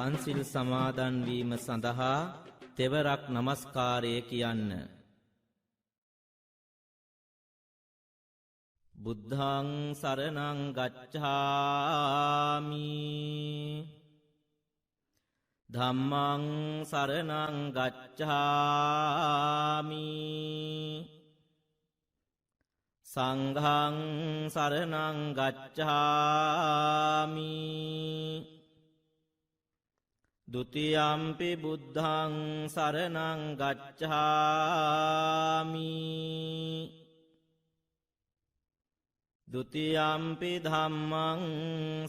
පන්සිල් සමාදන් වීම සඳහා තෙවරක් නමස්කාරය කියන්න. බුද්ධං සරණං ගච්ඡාමි ධම්මං සරණං ගච්ඡාමි සංඝං සරණං ගච්ඡාමි ဒုတိယံ පි බුද්ධං සරණං ගච්ඡාමි ဒုတိယံ පි ධම්මං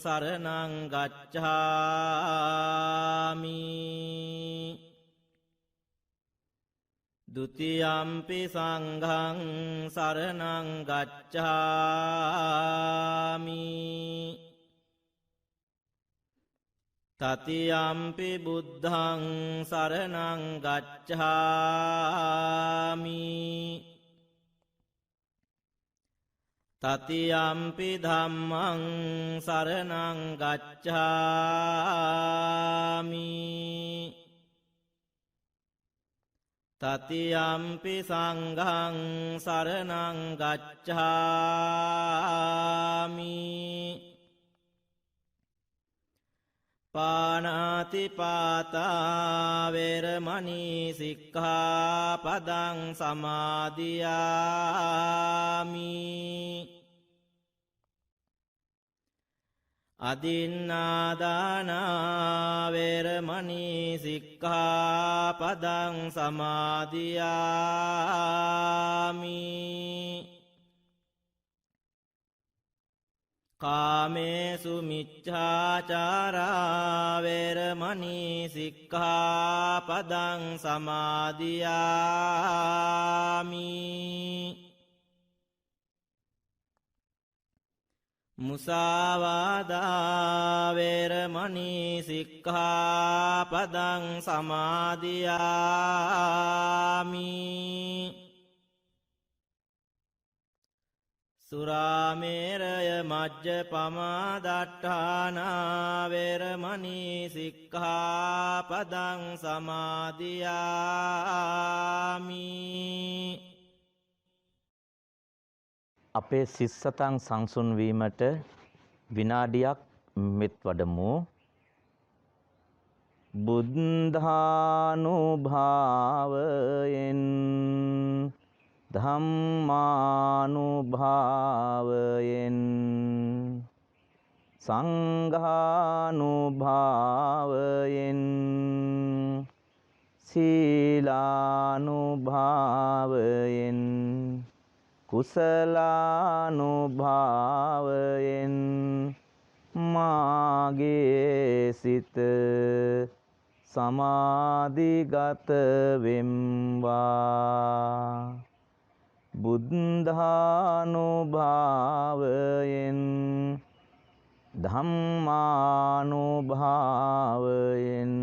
සරණං ගච්ඡාමි ဒုတိယံ පි සංඝං සරණං ගච්ඡාමි တတိယံ පි බුද්ධං සරණං ගච්ඡාමි တတိယံ පි ධම්මං සරණං ගච්ඡාමි တတိယံ පි සංඝං සරණං ගච්ඡාමි ปานาติปาตาเวรมณีสิกขาปดังสมาธิยามิอดินนาดานาเวรมณีสิกขาปดังสมาธิยามิกาเมสุมิจฉาจาราเวรมณีสิกขาปดังสมาธิยามิมุสาวาดาเวรมณีสิกขาปดังสมาธิยามิสุราเมรยมัจจปมาดัฏฐานาเวรมณีสิกขาปดังสมาธิยามิ අපේ සිස්සතන් සංසුන් වීමට විනාඩියක් මෙත් වඩමු. බුද්ධානුභාවයෙන් ධම්මානුභාවයෙන් සංඝානුභාවයෙන් සීලානුභාවයෙන් කුසලානුභාවයෙන් මාගේ සිත සමාධිගත වෙම්වා. බුද්ධානුභාවයෙන් ධම්මානුභාවයෙන්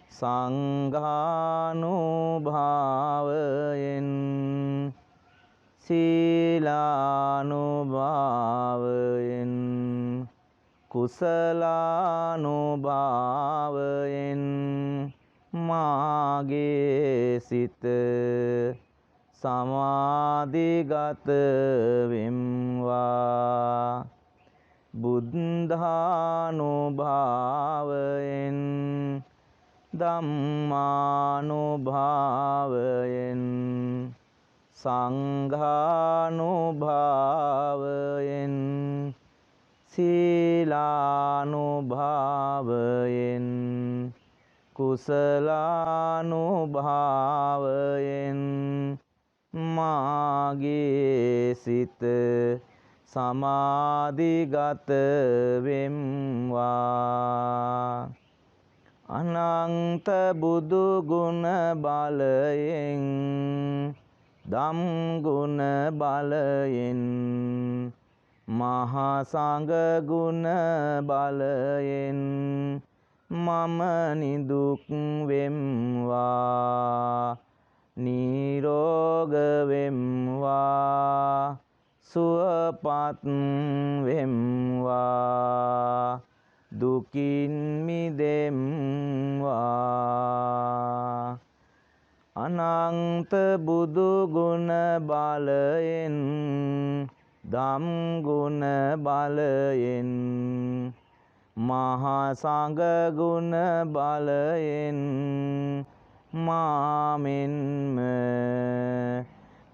සංඝානුභාවයෙන් සීලානුභාවයෙන් කුසලානුභාවයෙන් මාගේ සිත සමාධිගත වෙම්වා. බුද්ධානුභාවයෙන් ධම්මානුභාවයෙන් සංඝානුභාවයෙන් සීලානුභාවයෙන් කුසලානුභාවයෙන් මාගේ සිත සමාධිගත වෙම්වා. අනන්ත බුදු ගුණ බලයෙන් ධම් ගුණ බලයෙන් මහා සංඝ ගුණ බලයෙන් මම නිදුක් වෙම්වා. නිරෝග වෙම්වා. සුවපත් වෙම්වා. දුකින් මිදේ අනන්ත බුදු ගුණ බලයෙන් ධම් ගුණ බලයෙන් මහා සංඝ ගුණ බලයෙන් මාමෙන්ම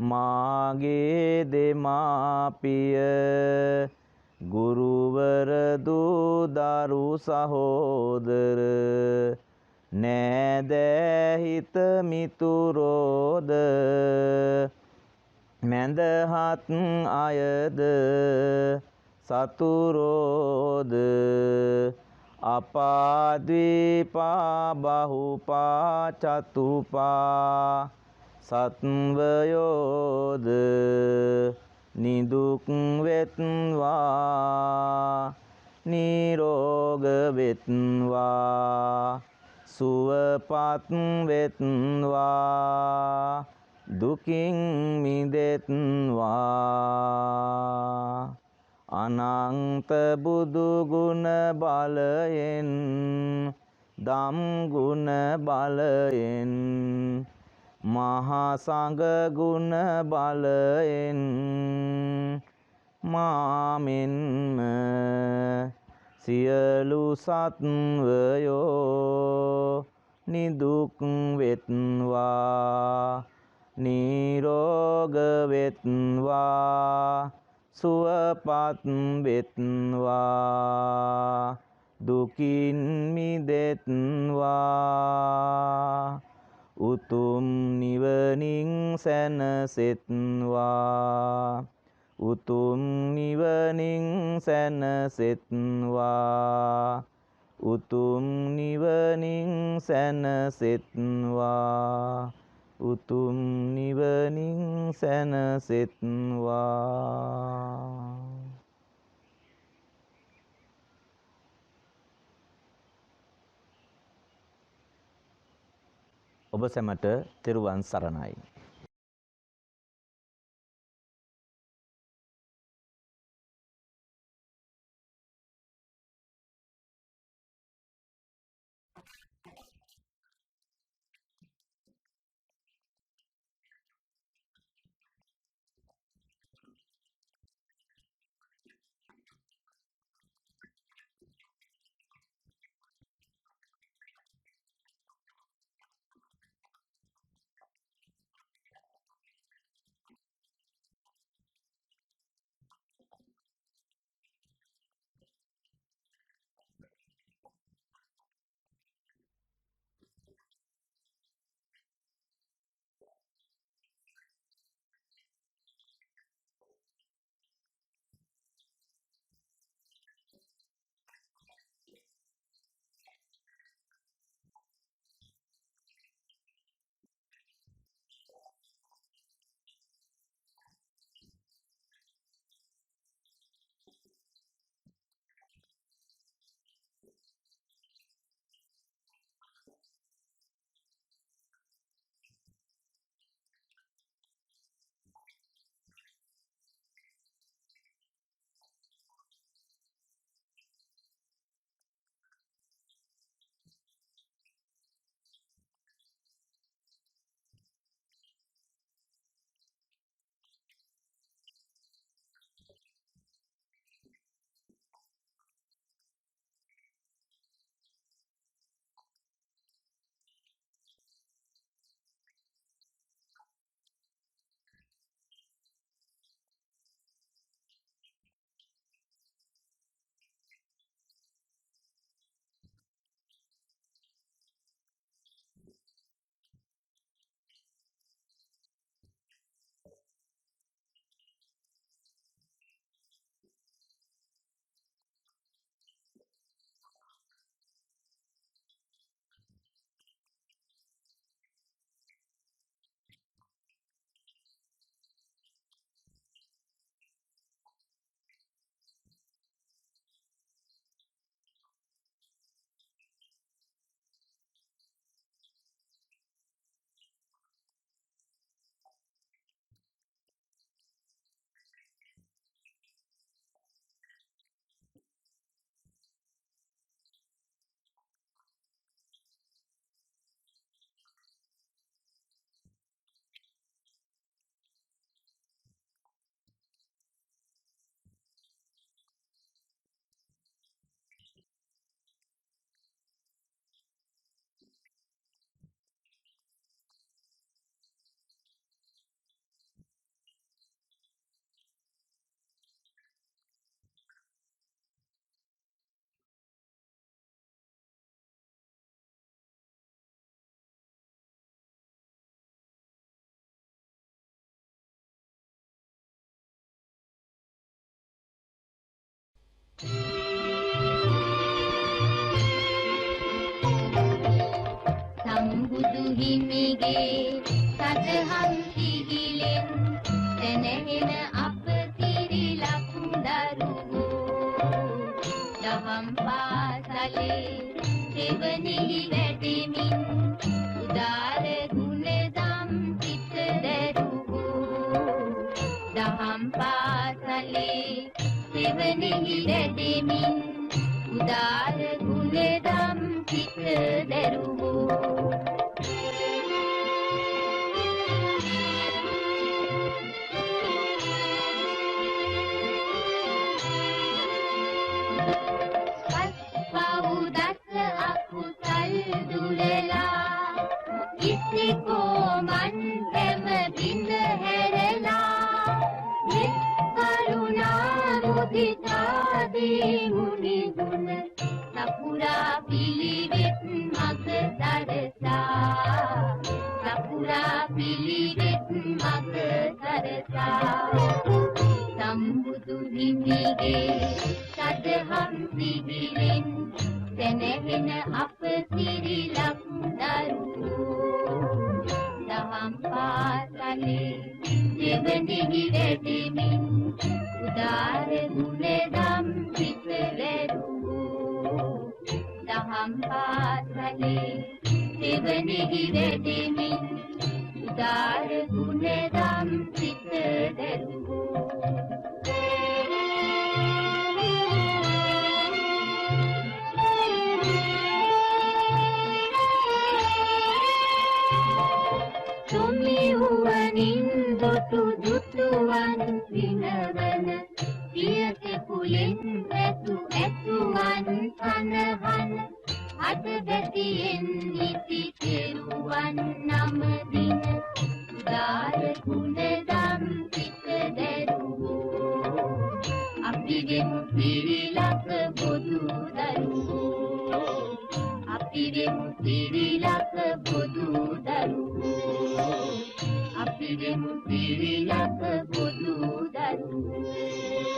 මාගේ දෙමාපිය ගුරුවර දූ දරු සහෝදර නෑදෑ හිත මිතුරෝද මැදහත් අයද සතුරෝද අපාද්වීපා බහුපා චතුපා සත්වයෝද නිදුක් වෙත්වා නිරෝග වෙත්වා සුවපත් වෙත්වා දුකින් මිදෙත්වා අනන්ත බුදු ගුණ බලයෙන් ධම් ගුණ බලයෙන් මහා සංඝ ගුණ බලයෙන් මාමෙන්ම සියලු සත්වයෝ නිදුක් වෙත්වා නිරෝග වෙත්වා සුවපත් වෙත්වා දුකින් මිදෙත්වා උතුම් නිවනින් සැනසෙත්වා උතුම් නිවනින් සැනසෙත්වා උතුම් නිවනින් සැනසෙත්වා උතුම් නිවනින් සැනසෙත්වා ඔබ සැමට තෙරුවන් සරණයි. සම්බුදු හිමිගේ සදහම් සිහිලෙන් දැනෙන අප තිරිලක් දරුවෝ දහම් පාසලේ දෙවනෙහි වැඩෙමින් උදාර ගුණදම් සිත දරුවෝ දහම් පාසලේ දෙවනෙහි වැඩෙමින් උදාර ගුණදම් සිත දරුවෝ සම්බුදු හිමිගේ සදහම් සිහිලෙන් දැනෙන අප සිරිලක් දරුවෝ දහම් පාසලේ දෙවනෙහි වැඩෙමින් උදාර ගුණදම් සිත දරුවෝ දහම් පාසලේ දෙවනෙහි වැඩෙමින් උදාර ගුණදම් සිත දරුවෝ තුමිවුවනින් දොටු දුටුවන් විනවන පියක කුලෙන් ඇතු ඇතුවන් කනහන අද බැතියෙන් නිති කෙරුවන් නමදින උදාර ගුණදම් සිත දරුවෝ අපි වෙමු පිරිලක බොදු දරුවෝ අපි වෙමු පිරිලක බොදු දරුවෝ අපි වෙමු පිරිලක බොදු දරුවෝ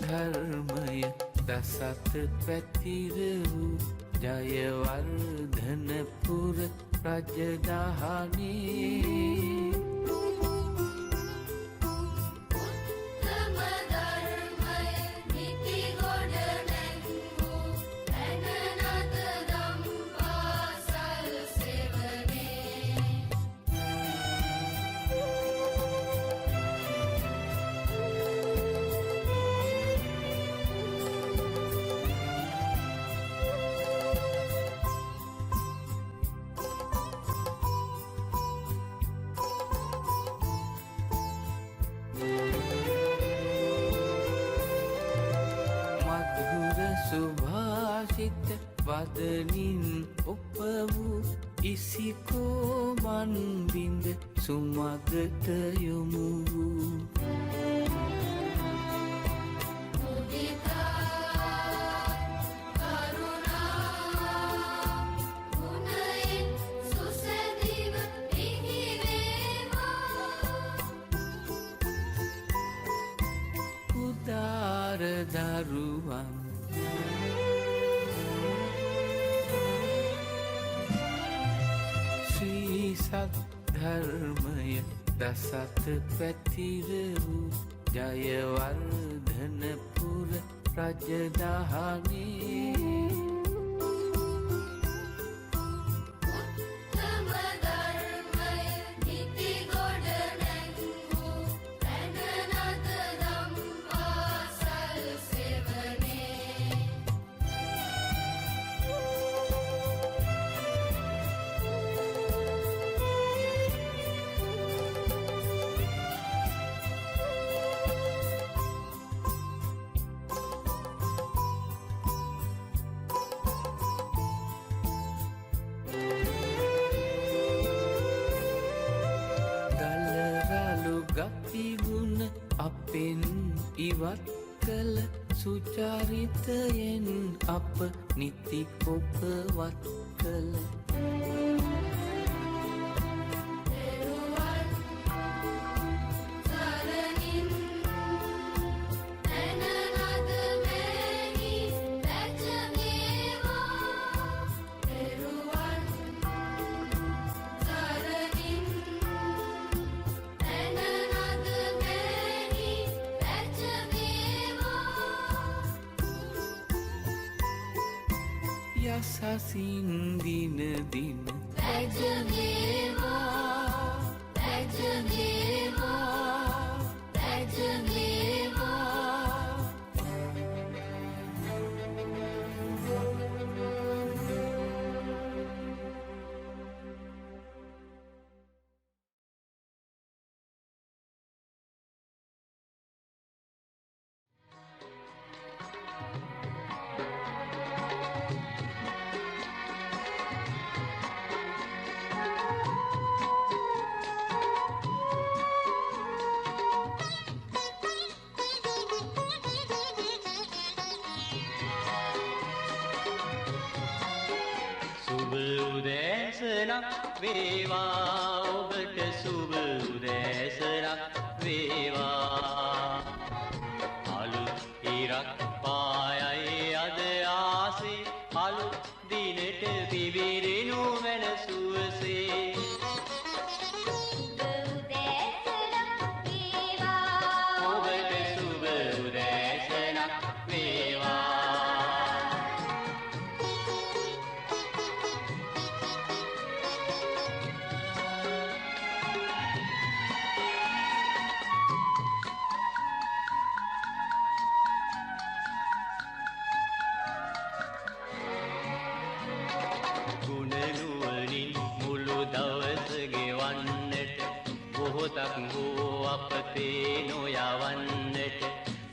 ධර්මය දසත පැතිර වූ ජයවර්ධනපුර රජදහනේ සුභාෂිත වදනින් ඔප වූ ඉසිකෝ මන්බින්ද සුමගට යොමු වූ උදාර දරුවන් ධර්මය දසත පැතිර වූ ජයවර්ධනපුර රජදහනේ ඉවත් කළ සුචරිතයෙන් අප නිති ඔබවත් කළ යසසින් දින දින පැජමේවා පැජමේවා පැජමේවා සුබ උදෑසනක් වේවා ඔබට සුබ උදෑසනක් වේවා අලුත් ඉරක් පායයි අද ආසේ අලුත් දිනට පිබිරෙනු මැන සුවසේ ඔබට සුබ උදෑසනක් වේවා මොහොතක් වූ අපතේ නොයවන්නට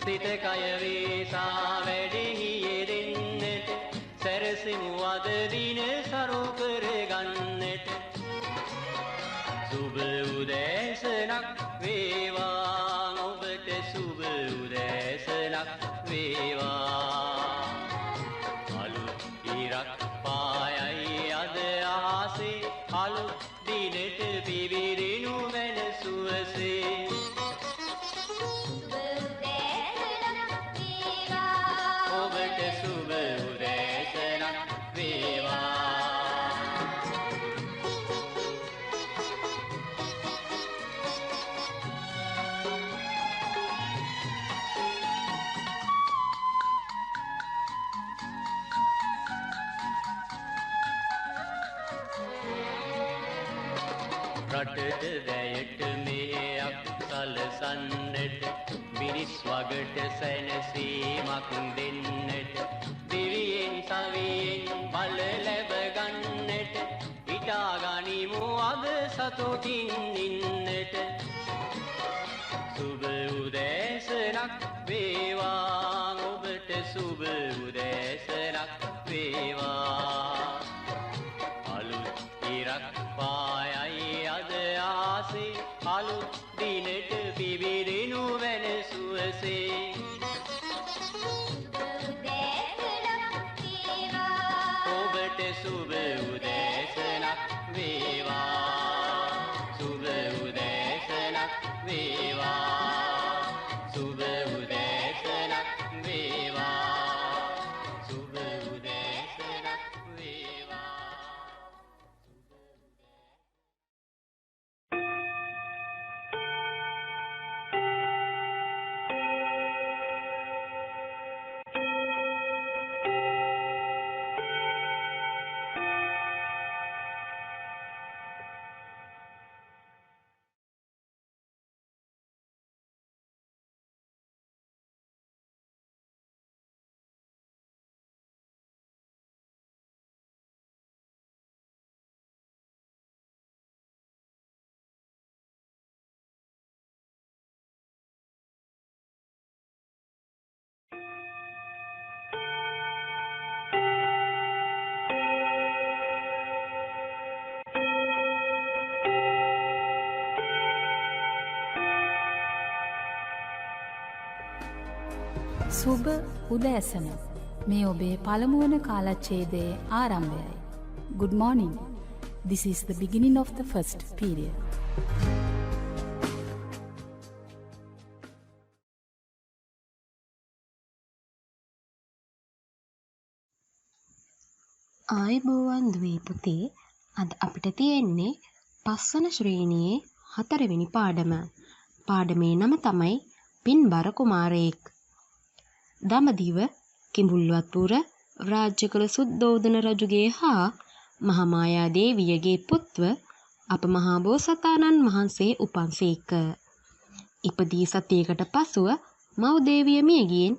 සිත කය වේසා වැඩෙහි යෙදෙන්නට සැරසෙමු අද දින සරු කරගන්නට සුබ උදෑසනක් වේවා ඔබට සුබ උදෑසනක් වේවා අලුත් ඉරක් පායයි අද ආසේ අලුත් දිනට පිබිරෙනු මැන සුවසේ ඔබට සුබ උදෑසනක් වේවා රටට වැයට මෙහෙයක් සලසන්නට මිනිස් වගට සැනසීමක් දෙන්නට දිවියෙන් සවියෙන් බල ලැබ ගන්නට හිතා ගනිමු අද සතුටින් ඉන්නට සුබ උදෑසනක් වේවා ඔබට සුබ උදෑසනක් වේවා අලුත් ඉරක් පායයි අද ආසේ අලුත් දිනට පිබිරෙනු මැන සුවසේ ඔබට සුබ උදෑසනක් වේවා සුබ උදෑසනක් වේවා සුබ උදෑසනක් වේවා සුබ උදෑසනක් වේවා සුබ උදෑසන. මේ ඔබේ පළමුවන කාලච්ඡේදයේ ආරම්භයයි. Good morning. This is the beginning of the first period. ආයුබෝවන් දුවේ පුතේ. අද අපිට තියෙන්නේ පස්වන ශ්‍රේණියේ 4 වෙනි පාඩම. පාඩමේ නම තමයි පින්බර කුමාරයෙක්. දඹදිව කිඹුල්වත්පුර රාජ්‍ය කළ සුද්ධෝදන රජුගේ හා මහාමායා දේවියගේ පුත්ව අප මහා බෝසතාණන් වහන්සේ උපන්සේක. ඉපදී සතියකට පසුව මව් දේවිය මිය ගියෙන්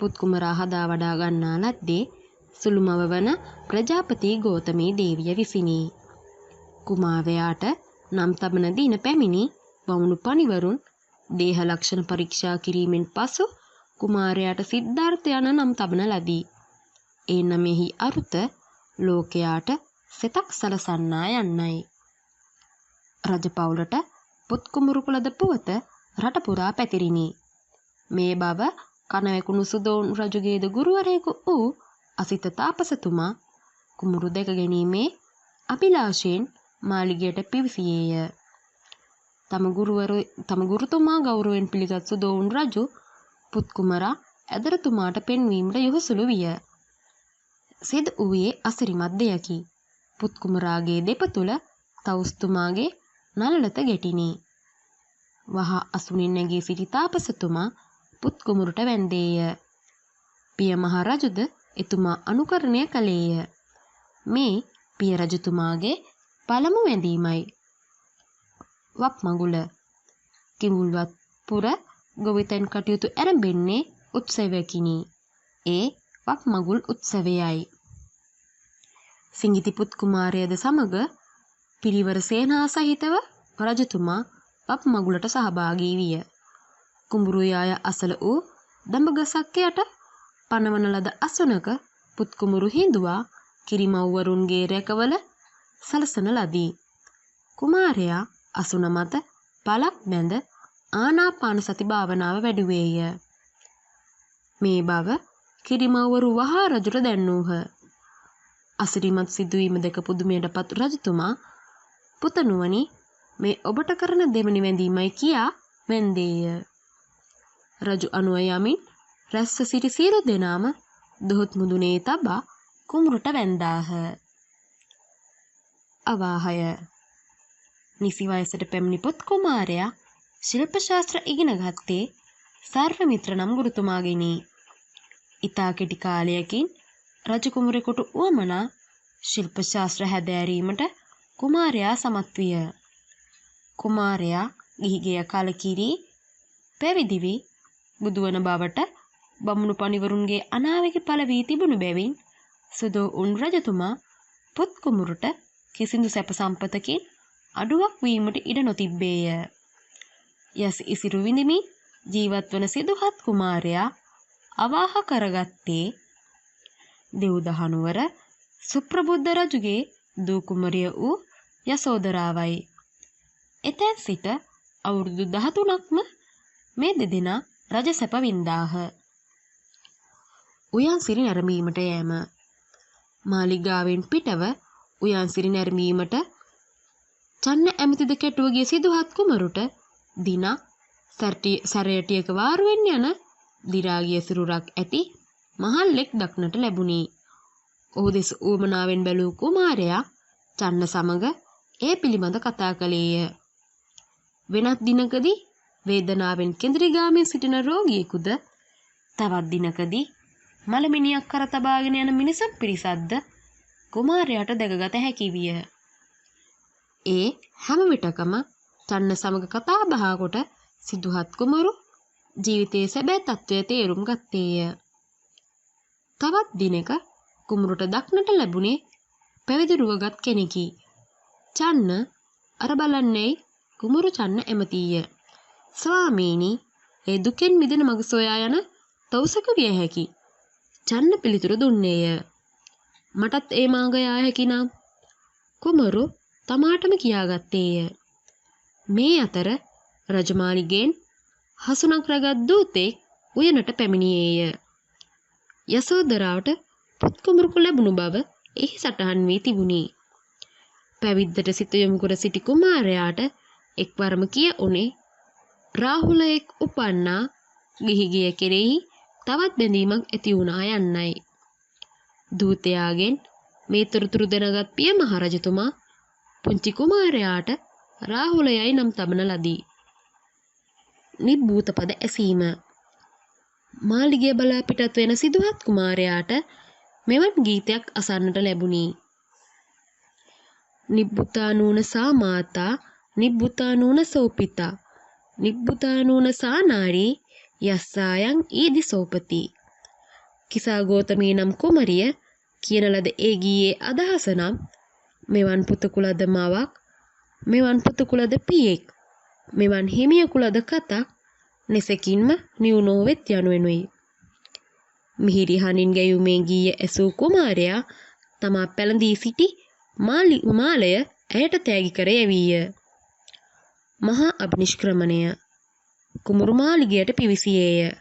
පුත් කුමරා හදා වඩා ගන්නා ලද්දේ සුළු මව වන ප්‍රජාපති ගෝතමී දේවිය විසිනි. කුමාරයාට නම් තබන දින පැමිණි වවුණු පණිවරුන් දේහ ලක්ෂණ පරීක්ෂා කිරීමෙන් පසු කුමාරයාට සිද්ධාර්ථ යන නම් තබන ලදී. ඒ නමෙහි අරුත ලෝකයාට සෙතක් සලසන්නා යන්නයි. රජපෞලට පුත් කුමරු කුලද පුවත රට පුරා පැතිරිණි. මේ බව කනවැකුණු සුදෝන් රජුගේද ගුරුවරයෙකු වූ අසිත තාපසතුමා කුමරු දැක ගැනීමේ අභිලාෂයෙන් මාලිගයට පිවිසියේය. තම ගුරුතුමා ගෞරවයෙන් පිළිගත් සුදෝන් රජු පුත් කුමරා ඇදරතුමාට පෙන්වීමට යොහුසුළු විය. සිදු වූයේ අසිරිමත් දෙයකි. පුත් කුමරාගේ දෙපතුල තවුස්තුමාගේ නළලත ගැටිනි. වහා අසුනින් නැගී සිටි තාපසතුමා පුත් කුමරුට වැන්දේය. පිය මහ රජුද එතුමා අනුකරණය කළේය. මේ පිය රජතුමාගේ පළමු වැඳීමයි. වප් මඟුල කිඹුල්වත්පුර ගොවිතැන් කටයුතු ඇරඹෙන්නේ උත්සවයකිනි. ඒ වප් මඟුල් උත්සවයයි. සිඟිති පුත් කුමාරයද සමග පිරිවර සේනා සහිතව රජතුමා වප් මඟුලට සහභාගී විය. කුඹුරු යාය අසල වූ දඹගසක් යට පනවන ලද අසුනක පුත් කුමරු හිඳුවා කිරිමව්වරුන්ගේ රැකවල සලසන ලදී. කුමාරයා අසුන මත පලක් බැඳ ආනාපාන සති භාවනාව වැඩුවේය. මේ බව කිරිමව්වරු වහා රජුට දැන්වූහ. අසිරිමත් සිදුවීම දැක පුදුමයටපත් රජතුමා පුතණුවනි මේ ඔබට කරන දෙවනි වැඳීමයි කියා වැන්දේය. රජු අනුව යමින් රැස්ව සිටි සියලු දෙනාම දොහොත් මුදුනේ තබා කුමරුට වැන්දාහ. අවාහය නිසි වයසට පැමිණි පුත් කුමාරයා ශිල්ප ශාස්ත්‍ර ඉගෙන ගත්තේ සර්වමිත්‍ර නම් ගුරුතුමාගෙනි. ඉතා කෙටි කාලයකින් රජ කුමරෙකුට උවමනා ශිල්ප ශාස්ත්‍ර හැදෑරීමට කුමාරයා සමත් විය. කුමාරයා ගිහිගෙය කලකිරී පැවිදි වී බුදුවන බවට බමුණු පණිවරුන්ගේ අනාවැකි පළ වී තිබුණු බැවින් සුදෝ උන් රජතුමා පුත් කුමරුට කිසිදු සැප සම්පතකින් අඩුවක් වීමට ඉඩ නොතිබ්බේය. යස් ඉසිරු විඳමින් ජීවත් වන සිදුහත් කුමාරයා අවාහ කරගත්තේ දෙව්දහනුවර සුප්‍රබුද්ධ රජුගේ දූ කුමරිය වූ යසෝදරාවයි. එතැන් සිට අවුරුදු 13ක්ම මේ දෙදෙනා රජ සැප වින්දාහ. උයන්සිරි නැරඹීමට යෑම. මාලිගාවෙන් පිටව උයන්සිරි නැරඹීමට චන්න ඇමතිද කැටුව ගිය සිදුහත් කුමරුට දිනක් සැරයටියක වාරුවෙන් යන දිරාගිය සිරුරක් ඇති මහල්ලෙක් දක්නට ලැබුණි. ඔහු දෙස ඌමනාවෙන් බැලූ කුමාරයා චන්න සමග ඒ පිළිබඳ කතා කළේය. වෙනත් දිනකදී වේදනාවෙන් කෙඳිරිගාමින් සිටින රෝගියෙකුද තවත් දිනකදී මලමිනියක් කර තබාගෙන යන මිනිසක් පිරිසක්ද කුමාරයාට දැකගත හැකි විය. ඒ හැම විටකම චන්න සමග කතා බහ කොට සිදුහත් කුමරු ජීවිතයේ සැබෑ තත්ත්වය තේරුම් ගත්තේය. තවත් දිනක කුමරුට දක්නට ලැබුණේ පැවිදි රුවගත් කෙනෙකි. චන්න අර බලන්නේ කුමරු චන්න ඇමතිය. ස්වාමීනි, ඒ දුකෙන් මිදෙන මඟ සොයා යන තවුසක විය හැකි. චන්න පිළිතුරු දුන්නේය. මටත් ඒ මාර්ග යා හැකි නම්. කුමරු තමාටම කියාගත්තේය. මේ අතර රජමාලිගෙන් හසුනක් රැගත් දූතෙක් උයනට පැමිණියේය. යසෝදරාවට පුත් කුමරුකු ලැබුණු බව එහි සටහන් වී තිබුණි. පැවිද්දට සිත යොමු කර සිටි කුමාරයාට එක්වරම කිය උනේ රාහුලයෙක් උපන්නා ගිහිගිය කෙරෙහි තවත් බැඳීමක් ඇති වුණා යන්නයි. දූතයාගෙන් මේ තොරතුරු දැනගත් පිය මහරජතුමා පුංචි කුමාරයාට රාහුලයයි නම් තබන ලදී. නිබ්බූත පද ඇසීම. මාලිගය බලා පිටත් වෙන සිදුහත් කුමාරයාට මෙවන් ගීතයක් අසන්නට ලැබුණි. නිබ්බුතානූන සා මාතා නිබ්බුතානූන සෝපිතා නිබ්බුතානූන සා නාරී යස්සායන් ඊදි සෝපති. කිසා ගෝතමී නම් කුමරිය කියන ලද ඒ ගීයේ අදහස නම් මෙවන් පුතකුලද මවක් මෙවන් පුතකුලද පියෙක් මෙවන් හිමියකුලද කතක් ನೆසකින්ම නිවුනෝවෙත් යනුවෙනුයි. මිහිරි හනින් ගැයුමේ ගීය ඇසූ කුමාරයා තමා පැළඳී සිටි මාලය ඇයට තෑගි කර යැවීය. මහා අභිනිෂ්ක්‍රමණය. කුමරු මාලිගයට පිවිසියේය.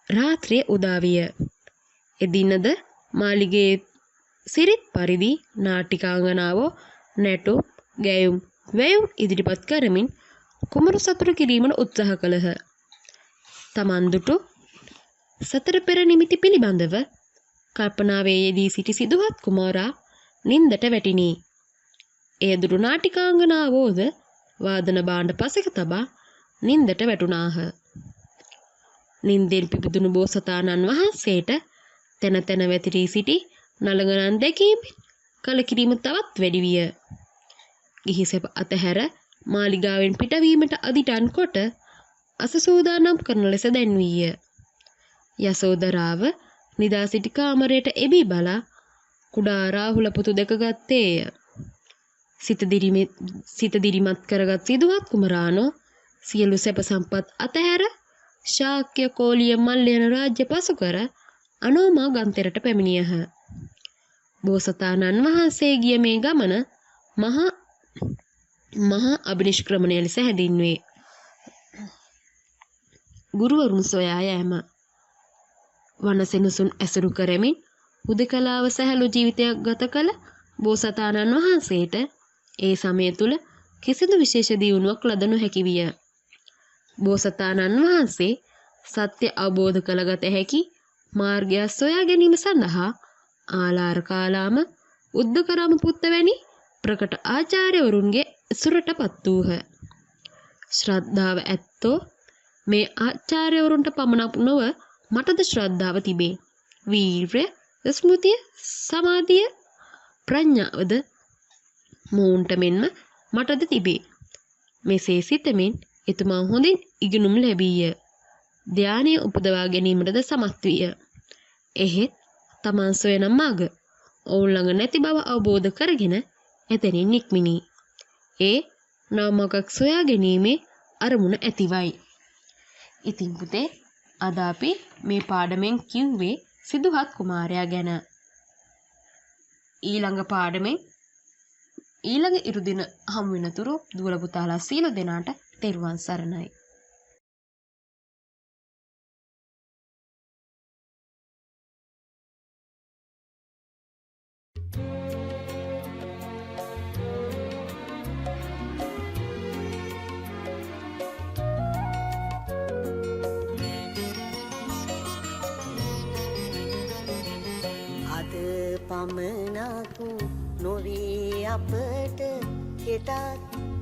රාත්‍රිය උදාවිය. එදිනද මාලිගයේ සිරිත් පරිදි නාටිකාංගනාවෝ නැටුම් ගැයුම් වැයුම් ඉදිරිපත් කරමින් කුමරු සතුට කිරීමට උත්සාහ කළහ. තමන් දුටු සතර පෙර නිමිති පිළිබඳව කල්පනාවේ යෙදී සිටි සිදුහත් කුමාරා නින්දට වැටිනි. එය දුටු නාටිකාංගනාවෝද වාදන භාණ්ඩ පසෙක තබා නින්දට වැටුණාහ. නින්දෙන් පිබිදුණු බෝසතාණන් වහන්සේට තැන තැන වැතිරී සිටි නලගණන් දැකීමෙන් කලකිරීම තවත් වැඩි විය. ගිහි සැප අතහැර මාලිගාවෙන් පිටවීමට අදිටන් කොට අසසූදානම් කරන ලෙස දැන්වීය. යසෝදරාව නිදා සිටි කාමරයට එබී බලා කුඩා රාහුල පුතු දැකගත්තේය. සිත දිරිමත් කරගත් සිදුහත් කුමරානෝ සියලු සැප සම්පත් අතහැර ශාක්‍ය කෝලිය මල්යන රාජ්‍ය පසු කර අනෝමා ගන්තෙරට පැමිණියහ. බෝසතාණන් වහන්සේ ගිය මේ ගමන මහා අභිනිෂ්ක්‍රමණය ලෙස හැඳින්වේ. ගුරුවරුන් සොයා යෑම. වනසෙනසුන් ඇසුරු කරමින් හුදකලාව සැහැළු ජීවිතයක් ගත කළ බෝසතාණන් වහන්සේට ඒ සමය තුල කිසිදු විශේෂ දියුණුවක් ලද නොහැකි විය. බෝසතාණන් වහන්සේ සත්‍ය අවබෝධ කරගත හැකි මාර්ගය සොයා ගැනීම සඳහා ආලාර කාලාම උද්දකරාම පුත්ත වැනි ප්‍රකට ආචාර්යවරුන්ගේ සුරටපත් වූහ. ශ්‍රද්ධාව ඇත්තෝ මේ ආචාර්යවරුන්ට පමණක් නොව මටද ශ්‍රද්ධාව තිබේ. වීර්ය, ස්මෘතිය, සමාධිය, ප්‍රඥාවද මෝන්ට මෙන්ම මටද තිබේ. මෙසේ සිතමින් එතුමා හොඳින් ඉගෙනුම් ලැබීය. ධානය උපදවා ගැනීමටද සමත් විය. එහෙත් තමන් සොයන මඟ ඔවුන් ළඟ නැති බව අවබෝධ කරගෙන එතනින් නික්මිනි. ඒ නව මඟක් සොයා ගැනීමේ අරමුණ ඇතිවයි. ඉතින් පුතේ අද අපි මේ පාඩමෙන් කිව්වේ සිදුහත් කුමාරයා ගැන. ඊළඟ පාඩමෙන් ඊළඟ ඉරුදින හමු වෙනතුරු දුවල පුතාලා සීල දෙනාට තෙරුවන් සරණයි. පමණක් නොවේ අපට හෙටත්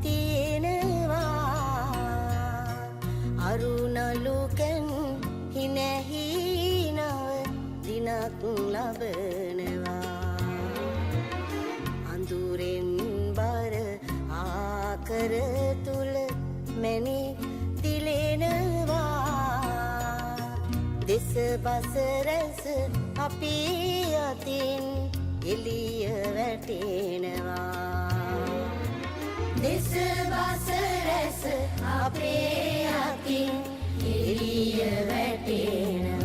තියෙනවා අරුණලුකන් හිනැහි නව දිනක් ලබනවා අඳුරෙන් බර ආකර තුල මැනි දිලෙනවා දෙස බස රැස අපි අතින් එළිය වැටෙනවා දෙස බස රැස අපේ අතින් එළිය වැටෙනවා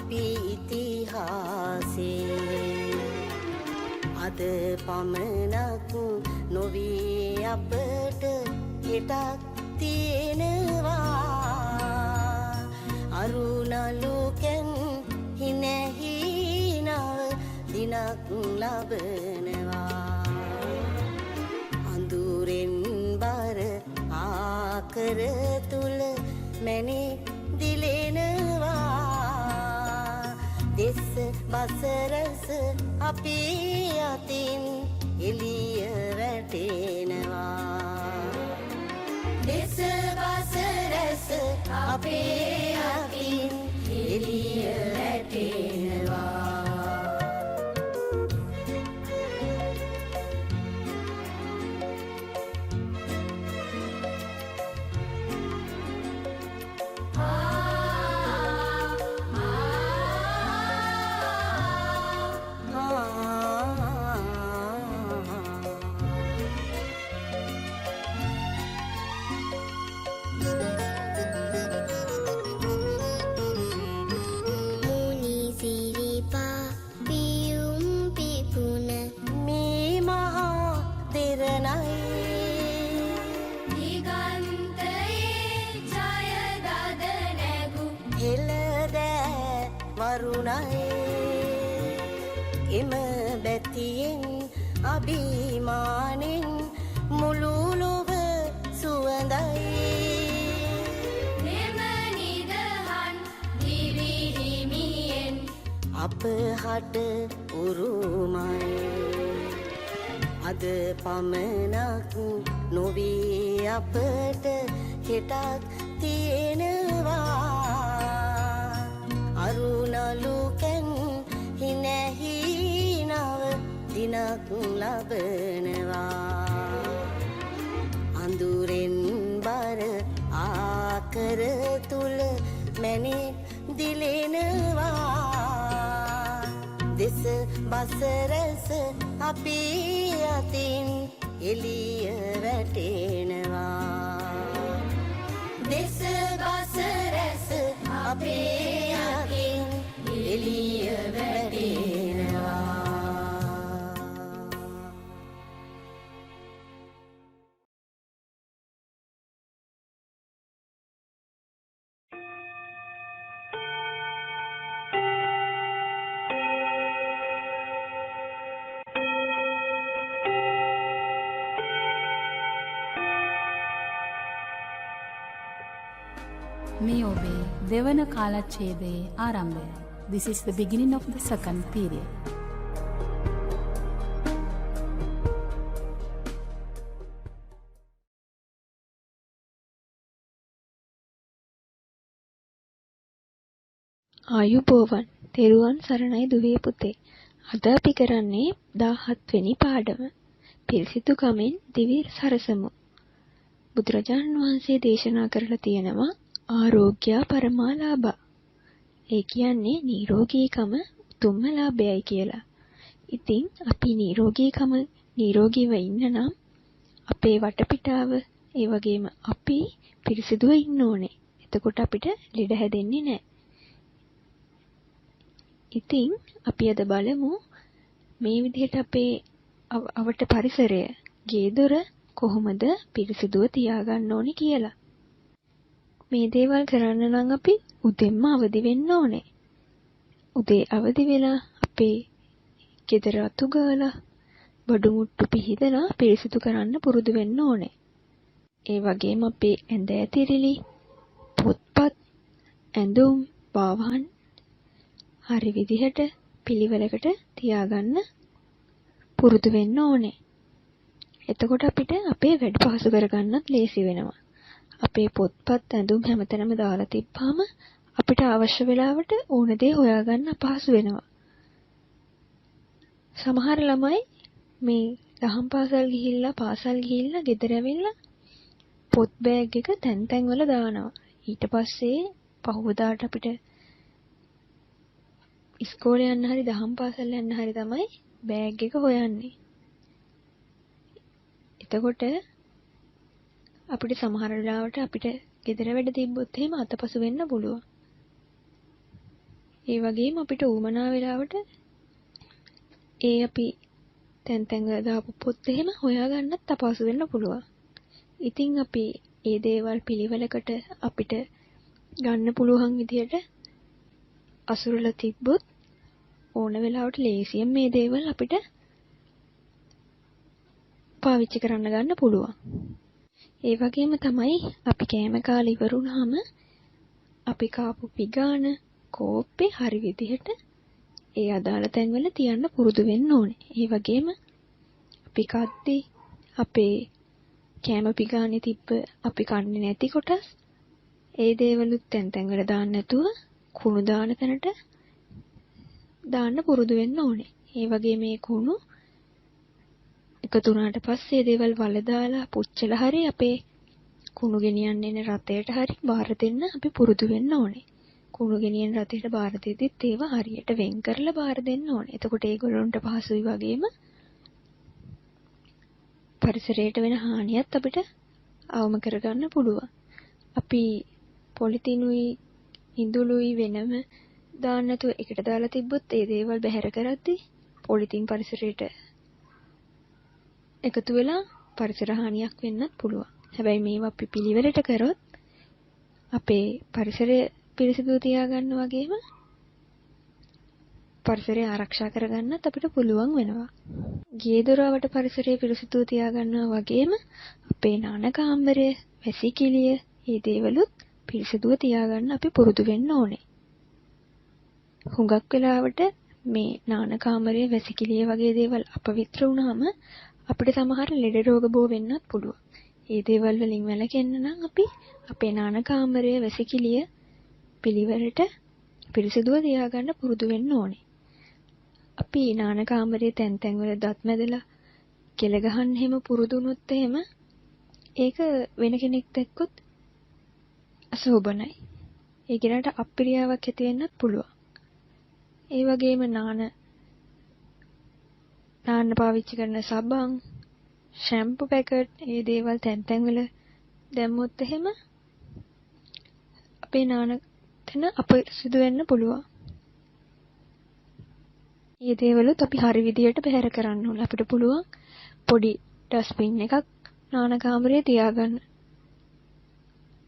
අපි ඉතිහාසේ අද පමණක් නොවී අපට හෙටක් තියෙනවා අරුණලුකෙන් හිනැහිනව දිනක් ලබනවා අඳුරෙන් බර ආකර තුල මැණික් දිලෙනවා දෙස් බසරස අපි අතින් එළිය වැටෙනවා දෙස් බසරස අපේ අතින් එළිය වැටෙනවා එම බැතියෙන් අභිමානෙන් මුළු ලොව සුවඳයි මෙම නිදහන් දිවිහිමියෙන් අප හට උරුමයි අද පමණක් නොවී අපට හෙටක් තියෙනවා අරුණලුකෙන් හිනැහිනව දිනක් ලබනවා අඳුරෙන් බර ආකර තුල මැණික් දිලෙනවා දෙස බසරස අපි අතින් එළිය වැටෙනවා දෙස බසරස අපේ අතින් එළිය වැටෙනවා මේ ඔබේ දෙවන කාලච්ඡේදයේ ආරම්භය. This is the beginning of the second period. ආයුබෝවන් තෙරුවන් සරණයි දුවේ පුතේ. අද අපි කරන්නේ 17 වෙනි පාඩම. පිරිසිදු කමෙන් දිවි සරසමු. බුදුරජාණන් වහන්සේ දේශනා කරලා තියෙනවා ආරෝග්‍ය පරමාලාභ. ඒ කියන්නේ නිරෝගීකම උතුම්ම ලාභයයි කියලා. ඉතින් අපි නිරෝගීව ඉන්න නම් අපේ වටපිටාව ඒ වගේම අපි පිරිසිදුව ඉන්න ඕනේ. එතකොට අපිට ලෙඩ හැදෙන්නේ නැහැ. ඉතින් අපි අද බලමු මේ විදිහට අපේ අවට පරිසරය ගේ දොර කොහොමද පිරිසිදුව තියාගන්න ඕනේ කියලා. මේ දේවල් කරන්න නම් අපි උදෙන්ම අවදි වෙන්න ඕනේ. උදේ අවදි වෙලා අපේ ගෙදර අතු ගාලා බඩු මුට්ටු පිහිදලා පිරිසිදු කරන්න පුරුදු වෙන්න ඕනේ. ඒ වගේම අපේ ඇඳ ඇතිරිලි, පොත්පත්, ඇඳුම්, පාවහන් හරි විදිහට පිළිවෙලකට තියාගන්න පුරුදු වෙන්න ඕනේ. එතකොට අපිට අපේ වැඩ පහසු කරගන්නත් ලේසි වෙනවා. අපේ පොත්පත් ඇඳුම් හැමතැනම දාලා තිබ්බාම අපිට අවශ්‍ය වෙලාවට ඕන දේ හොයාගන්න අපහසු වෙනවා. සමහර ළමයි මේ දහම් පාසල් ගිහිල්ලා ගෙදර ඇවිල්ලා පොත් බෑග් එක තැන් වල දානවා. ඊට පස්සේ පහුවදාට අපිට ඉස්කෝලේ යන්න හරි දහම් පාසල් යන්න හරි තමයි බෑග් එක හොයන්නේ. එතකොට අපිට සමහර වෙලාවට අපිට ගෙදර වැඩ තිබ්බොත් එහෙම අතපසු වෙන්න පුළුවන්. ඒ වගේම අපිට උවමනා වෙලාවට ඒ අපි තැන් දාපු පොත් එහෙම හොයාගන්නත් අපහසු වෙන්න පුළුවන්. ඉතින් අපි ඒ දේවල් පිළිවෙලකට අපිට ගන්න පුළුවන් විදිහට අසුරලා තිබ්බොත් ඕන වෙලාවට ලේසියෙන් මේ දේවල් අපිට පාවිච්චි කරන්න ගන්න පුළුවන්. ඒ වගේම තමයි අපි කෑම කාලා ඉවර වුණාම අපි කාපු පිගාන කෝප්පේ හරි විදිහට ඒ අදාළ තැන්වල තියන්න පුරුදු වෙන්න ඕනේ. ඒ වගේම අපි කද්දී අපේ කෑම පිගානේ තිබ්බ අපි කන්නේ නැති කොටස් ඒ දේවලුත් තැන් වල දාන්න නැතුව කුණු දාන තැනට දාන්න පුරුදු වෙන්න ඕනේ. ඒ වගේ මේ කුණු එකතු වුණාට පස්සේ දේවල් වල දාලා පුච්චලා හරි අපේ කුණු ගෙනියන්න එන රතේට හරි බාර දෙන්න අපි පුරුදු වෙන්න ඕනේ. කුණු ගෙනියන රතේට බාර දෙද්දිත් ඒවා හරියට වෙන් කරලා බාර දෙන්න ඕනේ. එතකොට ඒගොල්ලන්ට පහසුයි වගේම පරිසරයට වෙන හානියත් අපිට අවම කරගන්න පුළුවන්. අපි පොලිතිනුයි ඉඳුළුයි වෙනම දාන්න නැතුව එකට දාලා තිබ්බොත් ඒ දේවල් බැහැර කරද්දී පොලිතින් පරිසරයට එකතු වෙලා පරිසර හානියක් වෙන්නත් පුළුවන්. හැබැයි මේවා අපි පිළිවෙලට කරොත් අපේ පරිසරය පිරිසිදු තියාගන්න වගේම පරිසරය ආරක්ෂා කරගන්නත් අපිට පුළුවන් වෙනවා. ගේ දොරවට පරිසරය පිරිසිදු තියාගන්නවා වගේම අපේ නාන කාමරය, වැසිකිළිය, මේ දේවලුත් පිරිසිදුව තියාගන්න අපි පුරුදු වෙන්න ඕනේ. හුඟක් වෙලාවට මේ නාන කාමරය, වැසිකිළිය වගේ දේවල් අපවිත්‍ර වුණාම අපිට සමහර ලෙඩ රෝග බෝ වෙන්නත් පුළුවන්. මේ දේවල් වලින් වැළකෙන්න නම් අපි අපේ නාන කාමරය, වැසිකිළිය පිළිවෙලට පිරිසිදුව තියාගන්න පුරුදු වෙන්න ඕනේ. අපි නාන කාමරයේ තැන් වල දත් මැදලා කෙල ගහන්න හැම පුරුදු වුණොත් එහෙම ඒක වෙන කෙනෙක් දැක්කොත් අශෝභනයි. ඒ කෙනාට අප්‍රියාවක් ඇති වෙන්නත් පුළුවන්. ඒ වගේම නාන්න පාවිච්චි කරන සබන්, ෂැම්පු පැකට්, මේ දේවල් තැන් වල දැම්මොත් එහෙම අපේ නාන තැන අපිරිසිදු වෙන්න පුළුවන්. මේ දේවලුත් අපි හරි විදියට බැහැර කරන්න ඕනේ. අපිට පුළුවන් පොඩි ඩස්බින් එකක් නාන කාමරේ තියාගන්න.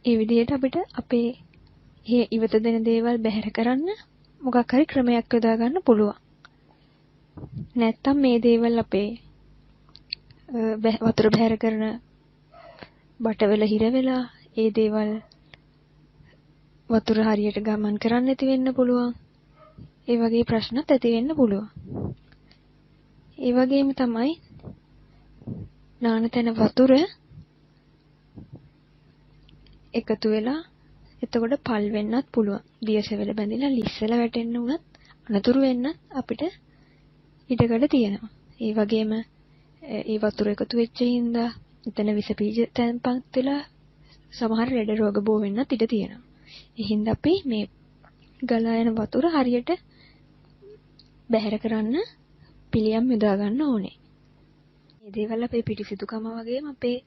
ඒ විදියට අපිට අපේ ඉවත දෙන දේවල් බැහැර කරන්න මොකක් හරි ක්‍රමයක් යොදා ගන්න පුළුවන්. නැත්තම් මේ දේවල් අපේ වතුර බැහැර කරන බටවල හිර වෙලා ඒ දේවල් වතුර හරියට ගමන් කරන්න නැති වෙන්න පුළුවන්. ඒ වගේ ප්‍රශ්නත් ඇති වෙන්න පුළුවන්. ඒ වගේම තමයි නාන තැන වතුර එකතු වෙලා එතකොට පල් වෙන්නත් පුළුවන්. දියසෙවල බැඳිලා ලිස්සලා වැටෙන්න උනත් අනතුරු වෙන්න අපිට ඉඩකඩ තියෙනවා. ඒ වගේම ඒ වතුර එකතු වෙච්ච හින්දා එතන විස බීජ තැන්පත් වෙලා සමහර ලෙඩ රෝග බෝ වෙන්නත් ඉඩ තියෙනවා. ඒ හින්දා අපි මේ ගලා යන වතුර හරියට බැහැර කරන්න පිළියම් යොදා ගන්න ඕනේ. මේ දේවල් අපේ පිරිසිදුකම වගේම අපේ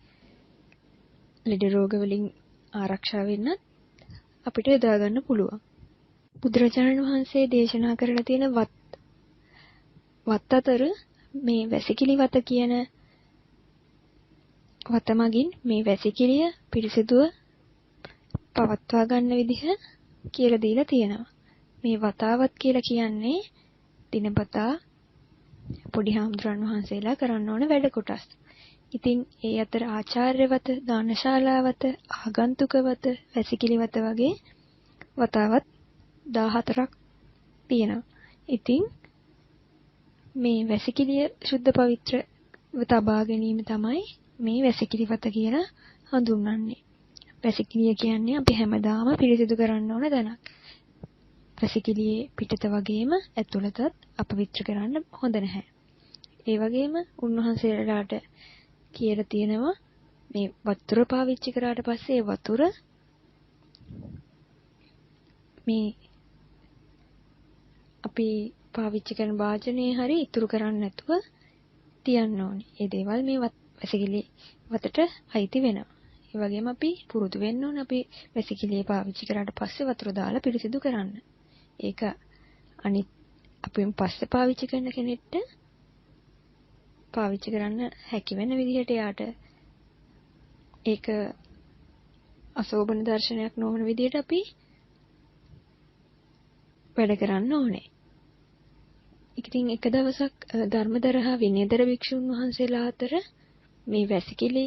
ලෙඩ රෝග වලින් ආරක්ෂා වෙන්න අපිට යොදා ගන්න පුළුවන්. බුදුරජාණන් වහන්සේ දේශනා කරලා තියෙන වත් අතර මේ වැසිකිලි වත කියන වත මගින් මේ වැසිකිළිය පිරිසිදුව පවත්වා ගන්න විදිහ කියලා දීලා තියෙනවා. මේ වතාවත් කියලා කියන්නේ දිනපතා පොඩි හාමුදුරන් වහන්සේලා කරන්න ඕන වැඩ කොටස්. ඉතින් ඒ අතර ආචාර්යවත, දානශාලාවත, ආගන්තුකවත, වැසිකිළිවත වගේ වතාවත් 14ක් තියෙනවා. ඉතින් මේ වැසිකිළිය සුද්ධ පවිත්‍රව තබා ගැනීම තමයි මේ වැසිකිළිවත කියලා හඳුන්වන්නේ. වැසිකිළිය කියන්නේ අපි හැමදාම පිරිසිදු කරන්න ඕන තැනක්. වැසිකිළියේ පිටත වගේම ඇතුළතත් අපවිත්‍ර කරන්න හොඳ නැහැ. ඒ වගේම උන්වහන්සේලාට කියලා තියෙනවා මේ වතුර පාවිච්චි කරාට පස්සේ වතුර මේ අපි පාවිච්චි කරන වාජනේ හරි ඉතුරු කරන්නේ නැතුව තියන්න ඕනේ. ඒ දේවල් මේ වැසිකිළි වතට අයිති වෙනවා. ඒ වගේම අපි පුරුදු වෙන්න ඕනේ අපි වැසිකිළිය පාවිච්චි කරාට පස්සේ වතුර දාලා පිරිසිදු කරන්න. ඒක අනිත් අපි පස්සේ පාවිච්චි කරන කෙනෙක්ට පාවිච්චි කරන්න හැකි වෙන විදිහට යාට ඒක අසෝබන දර්ශනයක් නොවන විදිහට අපි වැඩ කරන්න ඕනේ. ඉතින් එක දවසක් ධර්මදර හා විනයදර භික්ෂුන් වහන්සේලා අතර මේ වැසිකිලි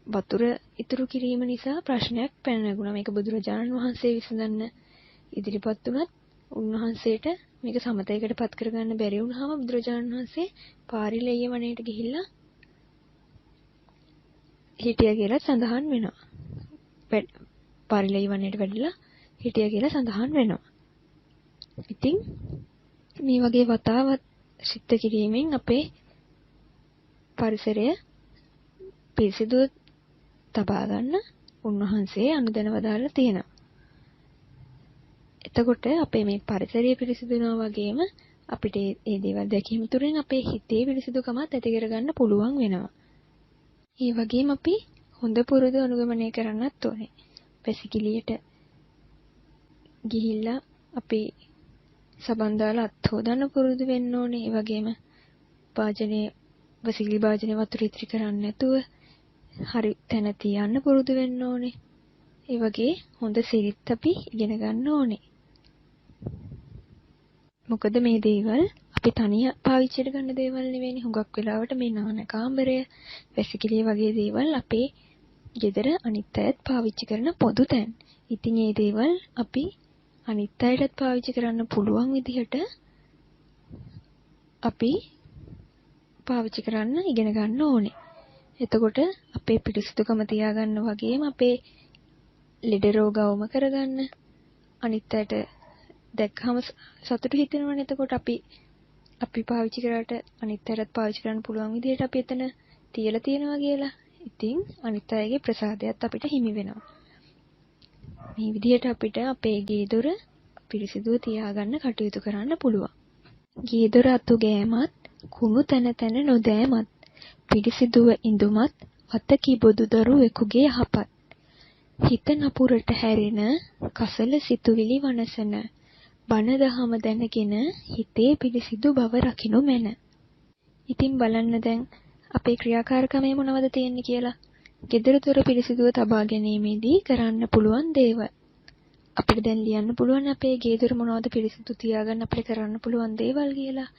වතුර ඉතුරු කිරීම නිසා ප්‍රශ්නයක් පැන නැගුණා. මේක බුදුරජාණන් වහන්සේ විසඳන්න ඉදිරිපත් වුණත් උන්වහන්සේට මේක සමතයකට පත් කරගන්න බැරි වුණාම බුදුරජාණන් වහන්සේ පාරිලෙය වනයේට ගිහිල්ලා හිටියා කියලා සඳහන් වෙනවා. පාරිලෙය වනයේට වැඩිලා හිටියා කියලා සඳහන් වෙනවා. ඉතින් මේ වගේ වතාවත් සිද්ධ කිරීමෙන් අපේ පරිසරය පිරිසිදු තබා ගන්න උන්වහන්සේ අනුදැන වදාළා තියෙනවා. එතකොට අපේ මේ පරිසරය පිරිසිදු වෙනවා වගේම අපිට මේ දේවල් දැකීම තුළින් අපේ හිතේ පිරිසිදුකමත් ඇති කරගන්න පුළුවන් වෙනවා. ඒ වගේම අපි හොඳ පුරුදු අනුගමනය කරන්නත් ඕනේ. වැසිකිළියට ගිහිල්ලා අපි සබන් දාලා අත් හොදන්න පුරුදු වෙන්න ඕනේ. ඒ වගේම වැසිකිළි භාජනයේ වතුර ඉතිරි කරන්නේ නැතුව හරි තැන තියන්න පුරුදු වෙන්න ඕනේ. ඒ වගේ හොඳ සිරිත් අපි ඉගෙන ගන්න ඕනේ. මොකද මේ දේවල් අපි තනිය පාවිච්චි කරන දේවල් නෙවෙයි. හුඟක් වෙලාවට මේ නාන කාමරය, වැසිකිළිය වගේ දේවල් අපේ ගෙදර අනිත් අයත් පාවිච්චි කරන පොදු තැන්. ඉතින් මේ දේවල් අපි අනිත් අයටත් පාවිච්චි කරන්න පුළුවන් විදිහට අපි පාවිච්චි කරන්න ඉගෙන ගන්න ඕනේ. එතකොට අපේ පිරිසිදුකම තියාගන්න වගේම අපේ ලෙඩ රෝග අවම කරගන්න අනිත් අයට දැක්කම සතුටු හිතෙනවනේ. එතකොට අපි පාවිච්චි කරාට අනිත් අයටත් පාවිච්චි කරන්න පුළුවන් විදිහට අපි එතන තියලා තියෙනවා කියලා. ඉතින් අනිත් අයගේ ප්‍රසාදයත් අපිට හිමි වෙනවා. මේ විදිහට අපිට අපේ ගේ දොර පිරිසිදුව තියාගන්න කටයුතු කරන්න පුළුවන්. ගේ දොර අතු ගෑමත්, කුණු තැන තැන නොදෑමත්, පිරිසිදුව ඉඳුමත්, අත කිබොදු දරුවෙකුගේ යහපත්. හිත නපුරට හැරෙන, කසල සිතුවිලි වනසන, බණ දහම දැනගෙන හිතේ පිරිසිදු බව රකින්න මැන. ඉතින් බලන්න දැන් අපේ ක්‍රියාකාරකමේ මොනවද තියෙන්නේ කියලා. ගෙදර දොර පිරිසිදුව තබා ගැනීමේදී කරන්න පුළුවන් දේවල්. අපිට දැන් ලියන්න පුළුවන් අපේ ගේ දොර මොනවද පිරිසිදු තියාගන්න අපිට කරන්න පුළුවන් දේවල් කියලා.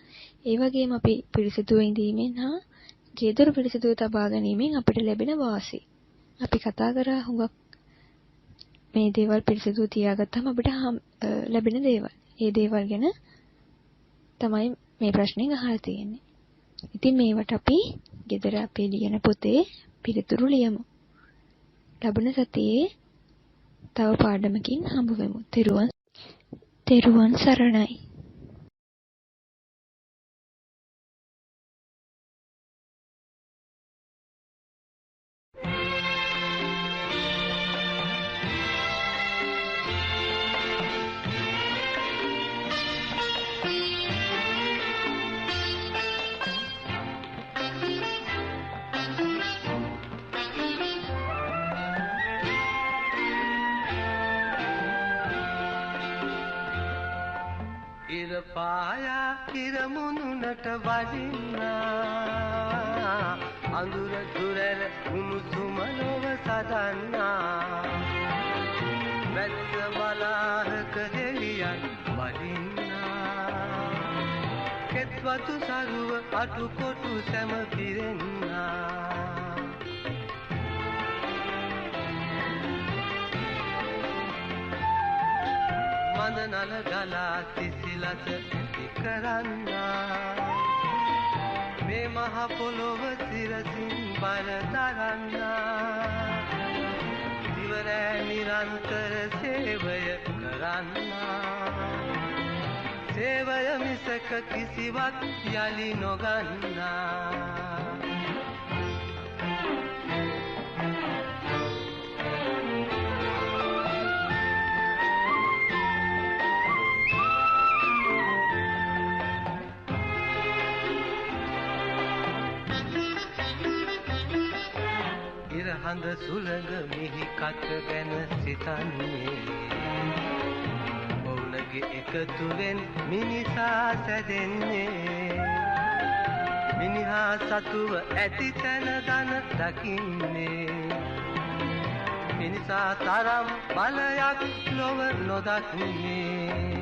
ඒ වගේම අපි පිරිසිදුව ඉඳීමෙන් හා ගේ දොර පිරිසිදුව තබා ගැනීමෙන් අපිට ලැබෙන වාසි. අපි කතා කරා හුඟක් මේ දේවල් පිරිසිදුව තියාගත්තම අපිට ලැබෙන දේවල්. ඒ දේවල් ගැන තමයි මේ ප්‍රශ්نين අහලා තියෙන්නේ. ඉතින් මේවට අපි ගෙදර අපේ ලියන පොතේ පිළිතුරු ලියමු. ලබන සතියේ තව පාඩමකින් හම්බ වෙමු. තෙරුවන් සරණයි. පායා ඉරමුණුනට වඩින්නා අඳුර දුරල උණුසුම නොව සදන්නා වැස්ස බලාහක දෙවියන් වඩින්නා කෙත්වතු සරුව අටුකොටු සැම පිරෙන්නා මඳ නල ගලා සිසිලස ඇති කරන්නා මේ මහ පොළොව සිරසින් බර දරන්නා දිවරෑ නිරන්තර සේවය කරන්නා සේවය මිසක කිසිවක් යලි නොගන්නා හඳ සුළඟ මිහි කට ගැන සිතන්නේ ඔවුනගේ දෙනාගේ එකතුවෙන් මිනිසා සැදෙන්නේ මිනිහා සතුව ඇති තැන දන දකින්නේ මිනිසා තරම් බලයක් ලොව නොදක්න්නේ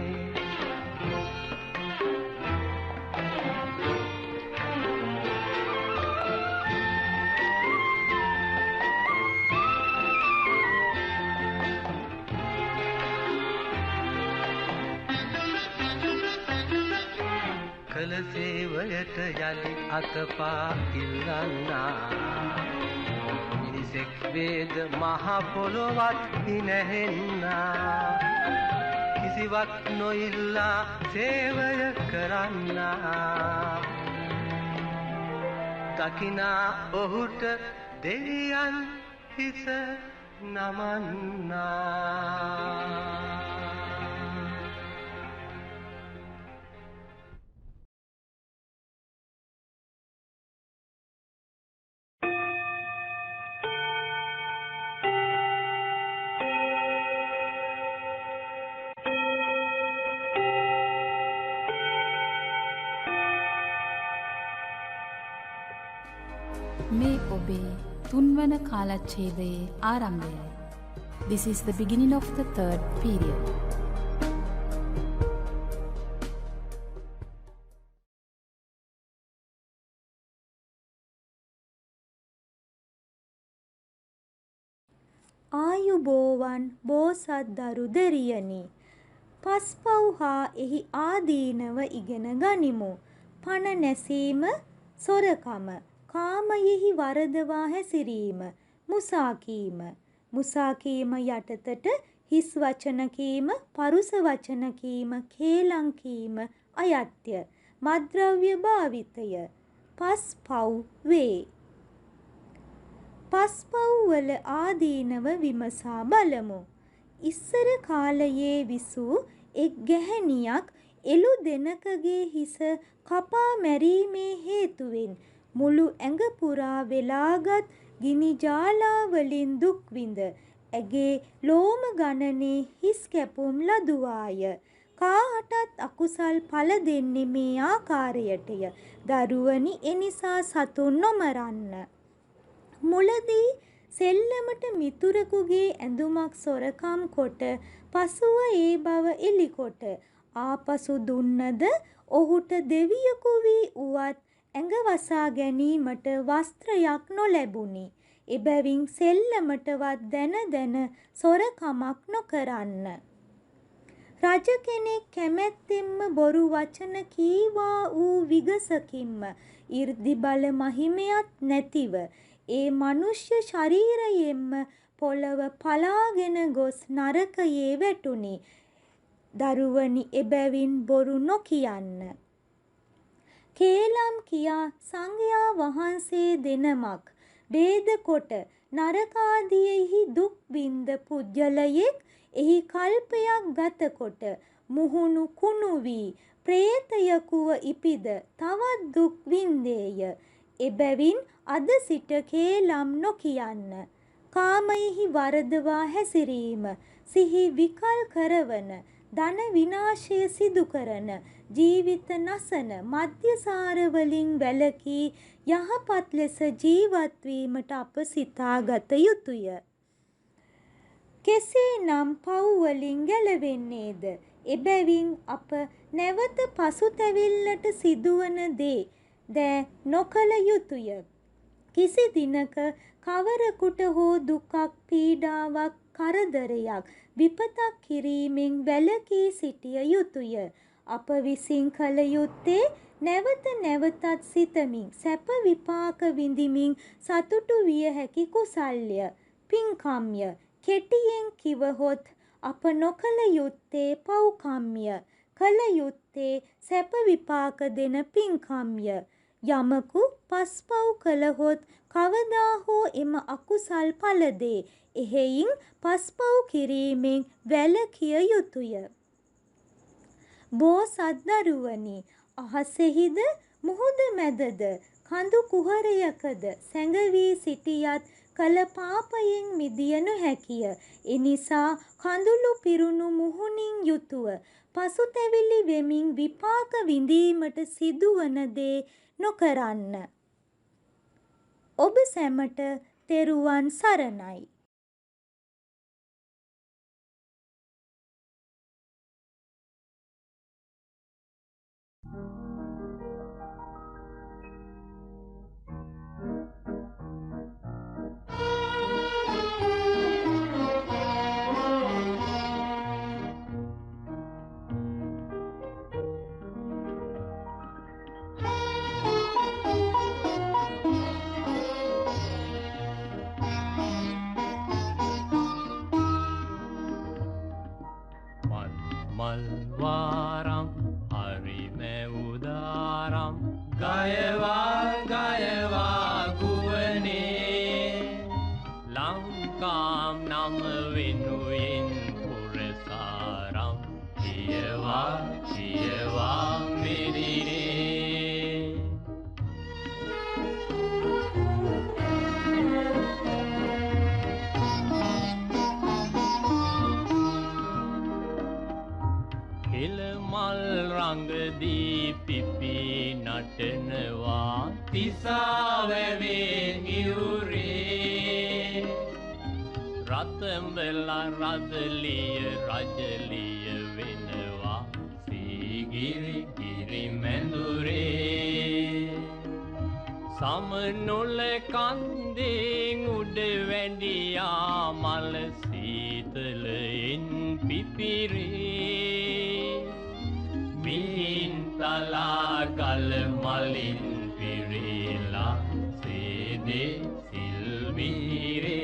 කළ සේවයට යලි අතපා ඉල්ලන්නා මිනිසෙක් වේද මහ පොළොවත් හිනැහෙන්නා කිසිවක් නොඉල්ලා සේවය කරන්නා දකිනා ඔහුට දෙවියන් හිස නමන්නා මේ ඔබේ තුන්වන කාලච්ඡේදයේ ආරම්භයයි. This is the beginning of the third period. ආයුබෝවන් බෝසත් දරු දෙරියනි. පස්පව් හා එහි ආදීනව ඉගෙන ගනිමු. පණ නැසීම, සොරකම, කාමයෙහි වරදවා හැසිරීම, මුසාකීම. මුසාකීම යටතට හිස් වචන කීම, පරුස වචන කීම, කේලම් කීම අයත්ය. මත්ද්‍රව්‍ය භාවිතය පස්පව් වේ. පස්පව් වල ආදීනව විමසා බලමු. ඉස්සර කාලයේ විසූ එක් ගැහැණියක් එළු දෙනකගේ හිස කපා මැරීමේ හේතුවෙන් මුළු ඇඟ පුරා වෙලාගත් ගිනි ජාලාවලින් දුක් විඳ ඇගේ ලෝම ගණනේ හිස් කැපුම් ලදුවාය. කාටත් අකුසල් ඵල දෙන්නේ මේ ආකාරයටය. දරුවනි, එනිසා සතුන් නොමරන්න. මුලදී සෙල්ලමට මිතුරෙකුගේ ඇඳුමක් සොරකම් කොට පසුව ඒ බව එලිකොට ආපසු දුන්නද ඔහුට දෙවියෙකු වී උවත් ඇඟ වසා ගැනීමට වස්ත්‍රයක් නොලැබුණි. එබැවින් සෙල්ලමටවත් දැන දැන සොරකමක් නොකරන්න. රජ කෙනෙක් කැමැත්තෙන්ම බොරු වචන කීවා වූ විගසකින්ම 이르දි බල මහිමයක් නැතිව ඒ මනුෂ්‍ය ශරීරයෙන්ම පොළව පලාගෙන ගොස් නරකයේ වැටුනි. දරුවනි, එබැවින් බොරු නොකියන්න. කේලම් කියා සංඝයා වහන්සේ දෙනමක් ભેද කොට නරකාදියෙහි දුක් විඳ පුජ්‍යලයෙක් එහි කල්පයක් ගත කොට මුහුණු කුණු වී ප්‍රේතයකුව ඉපිද තවත් දුක් විඳේය. එබැවින් අද සිට කේලම් නොකියන්න. කාමයෙහි වරදවා හැසිරීම, සිහි විකල් කරවන, ධන විනාශය සිදු කරන, ජීවිත නසන මද්‍යසාර වලින් වැළකී යහපත් ලෙස ජීවත් වීමට අප සිතාගත යුතුය. කෙසේනම් පව් වලින් ගැලවෙන්නේද? එබැවින් අප නැවත පසුතැවිල්ලට සිදුවන දේ දෑ නොකළ යුතුය. කිසි දිනක කවරකුට හෝ දුකක්, පීඩාවක්, කරදරයක්, විපතක් කිරීමෙන් වැළකී සිටිය යුතුය. අප විසින් කළ යුත්තේ නැවත නැවතත් සිතමින් සැප විපාක විඳිමින් සතුටු විය හැකි කුසල්ය, පින්කම්ය. කෙටියෙන් කිවහොත් අප නොකළ යුත්තේ පව්කම්ය, කළ යුත්තේ සැප විපාක දෙන පින්කම්ය. යමකු පස්පව් කළහොත් කවදා හෝ එම අකුසල් ඵල දේ. එහෙයින් පස්පව් කිරීමෙන් වැළකිය යුතුය. බෝසත් දරුවනි, අහසෙහිද මුහුද මැදද කඳු කුහරයකද සැඟවී සිටියත් කළ පාපයෙන් මිදිය නොහැකිය. එනිසා කඳුළු පිරුණු මුහුණින් යුතුව පසුතැවිලි වෙමින් විපාක විඳීමට සිදුවන දේ නොකරන්න. ඔබ සැමට තෙරුවන් සරණයි. මල් වාරම් හරිම උදාරම් ගයවා ගුවනේ ලංකාම් නම වෙනුවෙන් පුරසාරම් කියවා මෙදිනේ මල් රංගදී පිපි නටනවා තිසාවැවේ නියුරේ රතඹලා රදලිය රජලිය වෙනවා සීගිරි මැඳුරේ සමනොල කන්දෙන් උඩ වැඳියා මල සීතලෙන් පිපිරේ මිහින් තලා ගල මලින් පිරීලා සේදේ සිල්වීරේ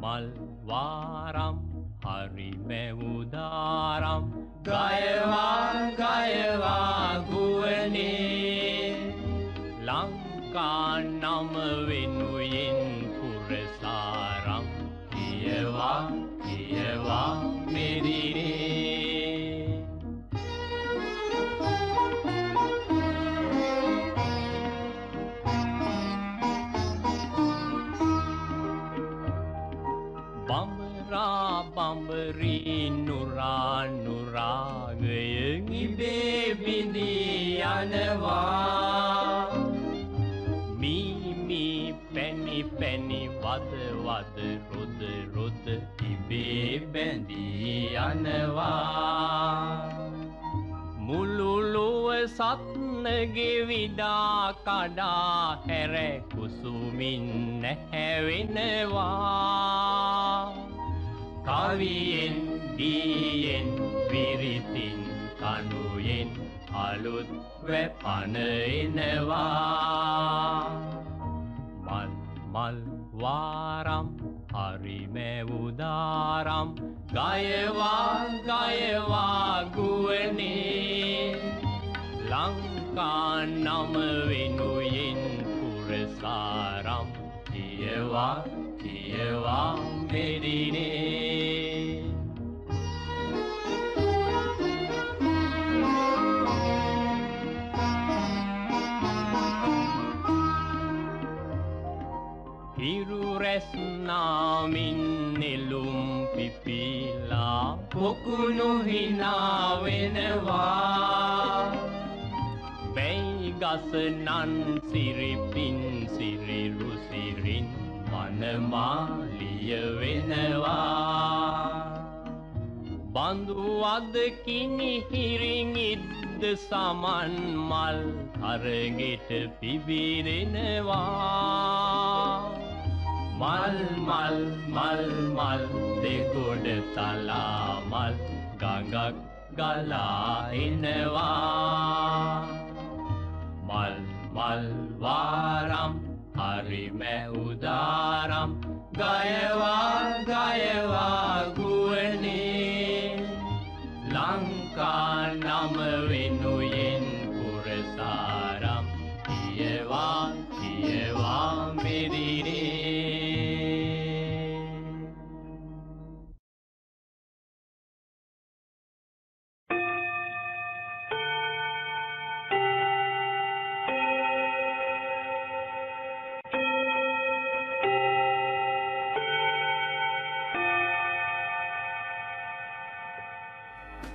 මල් වාරම් හරි මැවුදාරම් ගයවා ගුවනේ ලංකා නම වෙනුවෙන් පුරසාරම් කියවා මෙදිනේ බඹරී නුරාගයෙන් ඉබේ බිඳී යනවා මී පැණි වද රොද ඉබේ බැඳී යනවා මුළු ලොව සත්නගේ විඩා කඩා හැර කුසුමින් නැහැවෙනවා කවියෙන් දීයෙන් විරිතින් කනුයෙන් අලුත් වැපන එනවා මල් වාරම් හරි මැවුදාරම් ගයවා ගුවනේ ලංකා නම වෙනුවෙන් පුරසාරම් කියවා මෙදිනේ හිරු රැස් නාමින් නෙළුම් පිපිලා පොකුණු හිනා වෙනවා බැයි ගස නන් සිරිපින් සිරිරු සිරින් මනමාලිය වෙනවා බඳු අද කිනිහිරින් ඉද්ද සමන් මල් තරගෙට පිබිරෙනවා මල් දෙගොඩ තලා මල් ගඟක් ගලා එනවා මල් වාරම් හරි මැවුදාරම් ගයවා ගුවනේ ලංකා නම වෙනුවෙන් පුරසාරම් කියවා මෙදිනේ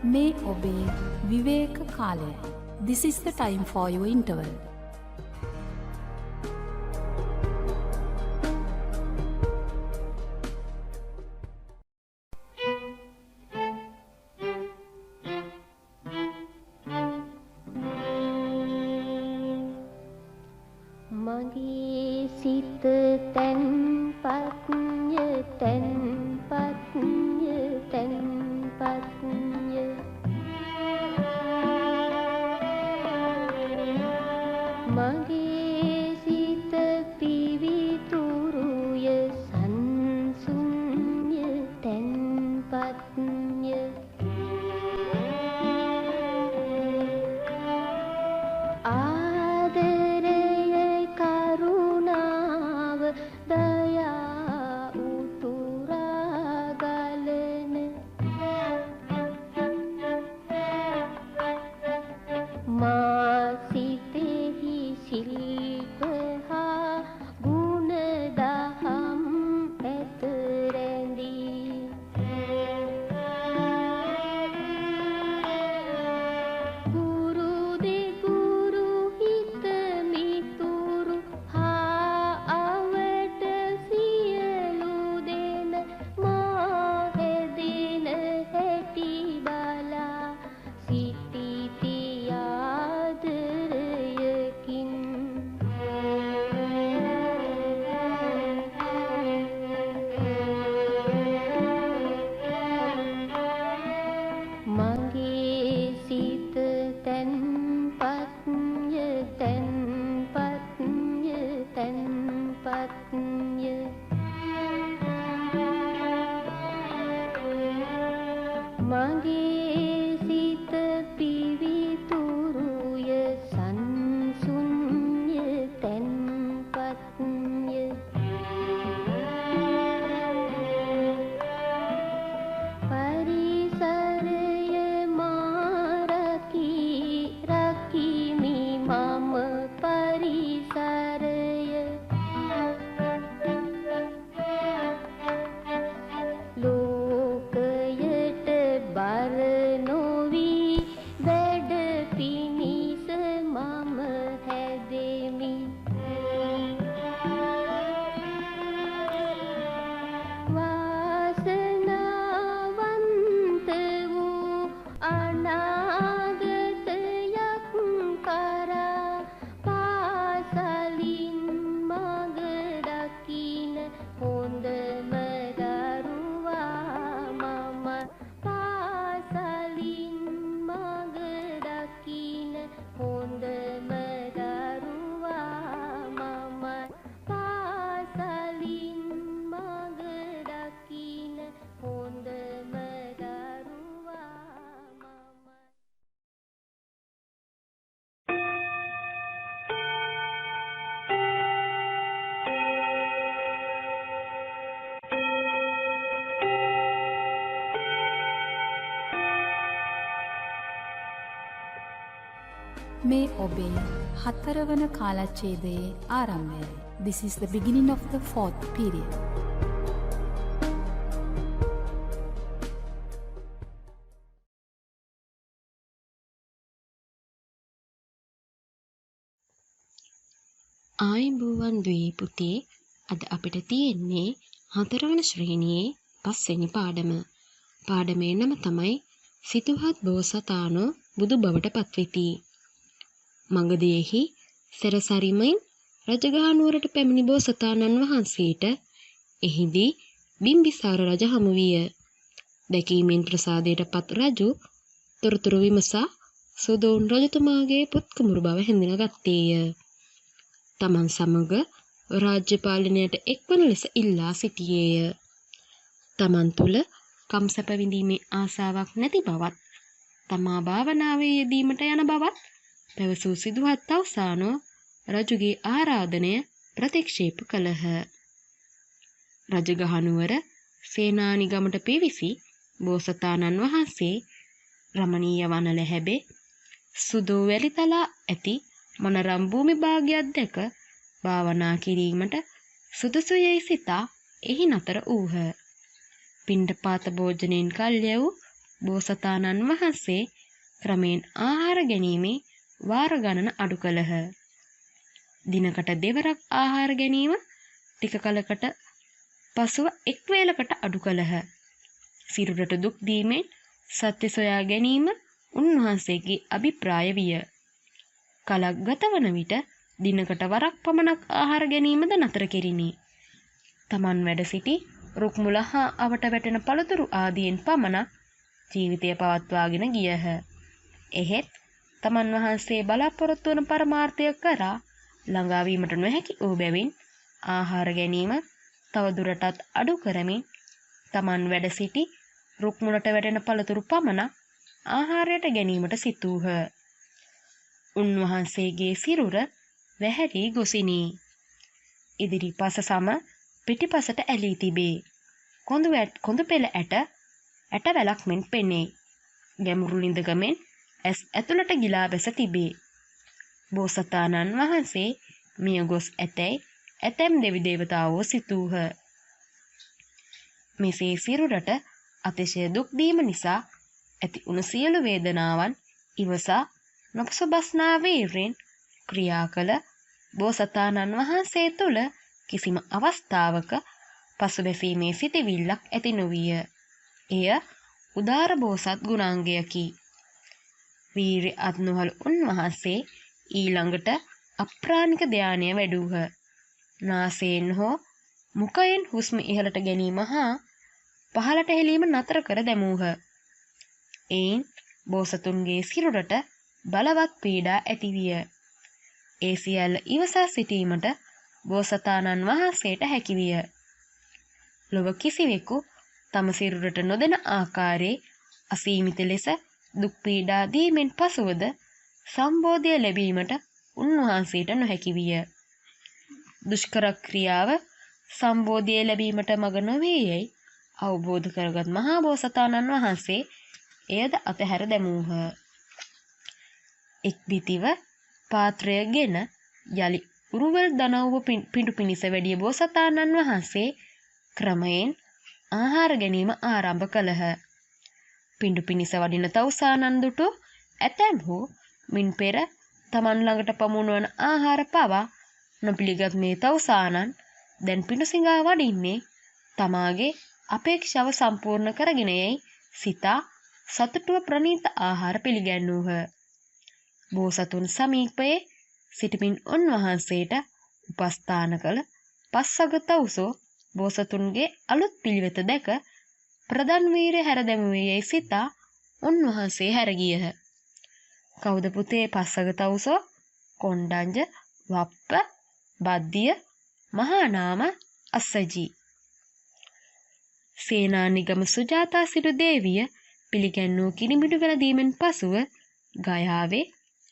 මේ ඔබේ විවේක කාලය. This is the time for your interval. මගේ සිත තැන්පත්ය තැන්පත්ය තැන්පත්ය මගේ සිත පිවිතුරුය සංසුන්ය තැන්පත්ය මේ ඔබේ 4 වන කාලච්ඡේදයේ ආරම්භයයි. This is the beginning of the 4th period. ආයුබෝවන් දුවේ පුතේ. අද අපිට තියෙන්නේ 4 වන ශ්‍රේණියේ 5 වෙනි පාඩම. පාඩමේ නම තමයි සිතුහත් බෝසතාණෝ බුදු බවට පත්වෙති. මඟදියෙහි සැරසරිමින් රජගහනුවරට පැමිණි බෝසතාණන් වහන්සේට එහිදී බිම්බිසාර රජ හමු විය. දැකීමෙන් ප්‍රසාදයට පත් රජු තොරතුරු විමසා සුදෝන් රජතුමාගේ පුත් කුමරු බව හැඳිනගත්තේය. තමන් සමග රාජ්‍ය පාලනයට එක්වන ලෙස ඉල්ලා සිටියේය. තමන් තුළ කම්සප විඳීමේ ආසාවක් නැති බවත්, තමා භාවනාවේ යෙදීමට යන බවත් පැවසූ සිදුහත් අවසානෝ රජුගේ ආරාධනය ප්‍රතික්ෂේප කළහ. රජගහනුවර සේනානිගමට පිවිසි බෝසතාණන් වහන්සේ රමණීය වන ලැහැබේ සුදෝ වැලිතලා ඇති මනරම් භූමි භාගයක් දැක භාවනා කිරීමට සුදුසුයයි සිතා එහි නතර වූහ. පිණ්ඩපාත භෝජනයෙන් කල්ය වූ බෝසතාණන් වහන්සේ ක්‍රමයෙන් ආහාර ගැනීමේ වාර ගණන අඩු කළහ. දිනකට දෙවරක් ආහාර ගැනීම ටික කලකට පසුව එක් වේලකට අඩු කළහ. සිරුරට දුක් දීමෙන් සත්‍ය සොයා ගැනීම උන්වහන්සේගේ අභිප්‍රාය විය. කලක් ගතවන විට දිනකට වරක් පමණක් ආහාර ගැනීමද නතර කෙරිණි. තමන් වැඩ සිටි රුක්මුල හා අවට වැටෙන පළතුරු ආදියෙන් පමණක් ජීවිතය පවත්වාගෙන ගියහ. එහෙත් තමන් වහන්සේ බලාපොරොත්තු වන පරමාර්ථය කරා ළඟාවීමට නොහැකි වූ බැවින් ආහාර ගැනීම තවදුරටත් අඩු කරමින් තමන් වැඩ සිටි රුක්මුලට වැටෙන පළතුරු පමණක් ආහාරයට ගැනීමට සිතූහ. උන්වහන්සේගේ සිරුර වැහැරී ගොසිනි. ඉදිරිපස සම පිටිපසට ඇලී තිබේ. කොඳු පෙළ ඇට වැලක් මෙන් පෙනේ. ගැඹුරු ලිඳගමෙන් ඇස් ඇතුළට ගිලා බැස තිබේ. බෝසතාණන් වහන්සේ මිය ගොස් ඇතැයි ඇතැම් දෙවි දේවතාවෝ සිතූහ. මෙසේ සිරුරට අතිශය දුක් දීම නිසා ඇති උණු සියලු වේදනාවන් ඉවසා නොපසුබස්නා වීරෙන් ක්‍රියා කළ බෝසතාණන් වහන්සේ තුළ කිසිම අවස්ථාවක පසුබැසීමේ සිටිවිල්ලක් ඇති නොවිය. එය උදාර බෝසත් ගුණාංගයකි. වීර්ය අත්නොහළ උන්වහන්සේ ඊළඟට අප්‍රාණික ධානය වැඩූහ. නාසයෙන් හෝ මුඛයෙන් හුස්ම ඉහළට ගැනීම හා පහළට හෙලීම නතර කර දැමූහ. එයින් බෝසතුන්ගේ සිරුරට බලවත් පීඩා ඇතිවිය. ඒ සියල්ල ඉවසා සිටීමට බෝසතාණන් වහන්සේට හැකිවිය. ලොව කිසිවෙකු තම සිරුරට නොදෙන ආකාරයේ අසීමිත ලෙස දුක් පීඩා දීමෙන් පසුවද සම්බෝධිය ලැබීමට උන්වහන්සේට නොහැකි විය. දුෂ්කර ක්‍රියාව සම්බෝධිය ලැබීමට මඟ නොවේ යැයි අවබෝධ කරගත් මහා බෝසතාණන් වහන්සේ එයද අතහැර දැමූහ. එක් දිතිව පාත්‍රයගෙන යලි උරුවල් දනව්ව පිඬු පිණිස වැඩිය බෝසතාණන් වහන්සේ ක්‍රමයෙන් ආහාර ගැනීම ආරම්භ කළහ. පිඬු පිණිස වඩින තවුසානන් දුටු ඇතැම්හු මින් පෙර තමන් ළඟට පමුණුවන ආහාර පවා නොපිළිගත් මේ තවුසානන් දැන් පිඬු සිඟා වඩින්නේ තමාගේ අපේක්ෂාව සම්පූර්ණ කරගෙන යයි සිතා සතුටුව ප්‍රණීත ආහාර පිළිගැන්වූහ. බෝසතුන් සමීපයේ සිටිමින් උන්වහන්සේට උපස්ථාන කළ පස්වග තවුසෝ බෝසතුන්ගේ අලුත් පිළිවෙත දැක ප්‍රධාන වීරය හැර දැමුවේ යයි සිතා උන්වහන්සේ හැරගියහ. කවුද පුතේ පස්වග තවුසෝ? කොණ්ඩඤ්ඤ, වප්ප, බද්දිය, මහානාම, අස්සජී. සේනානිගම සුජාතා සිටු දේවිය පිළිගැන්වූ කිරිමිඩු වැළඳීමෙන් පසුව ගයාවේ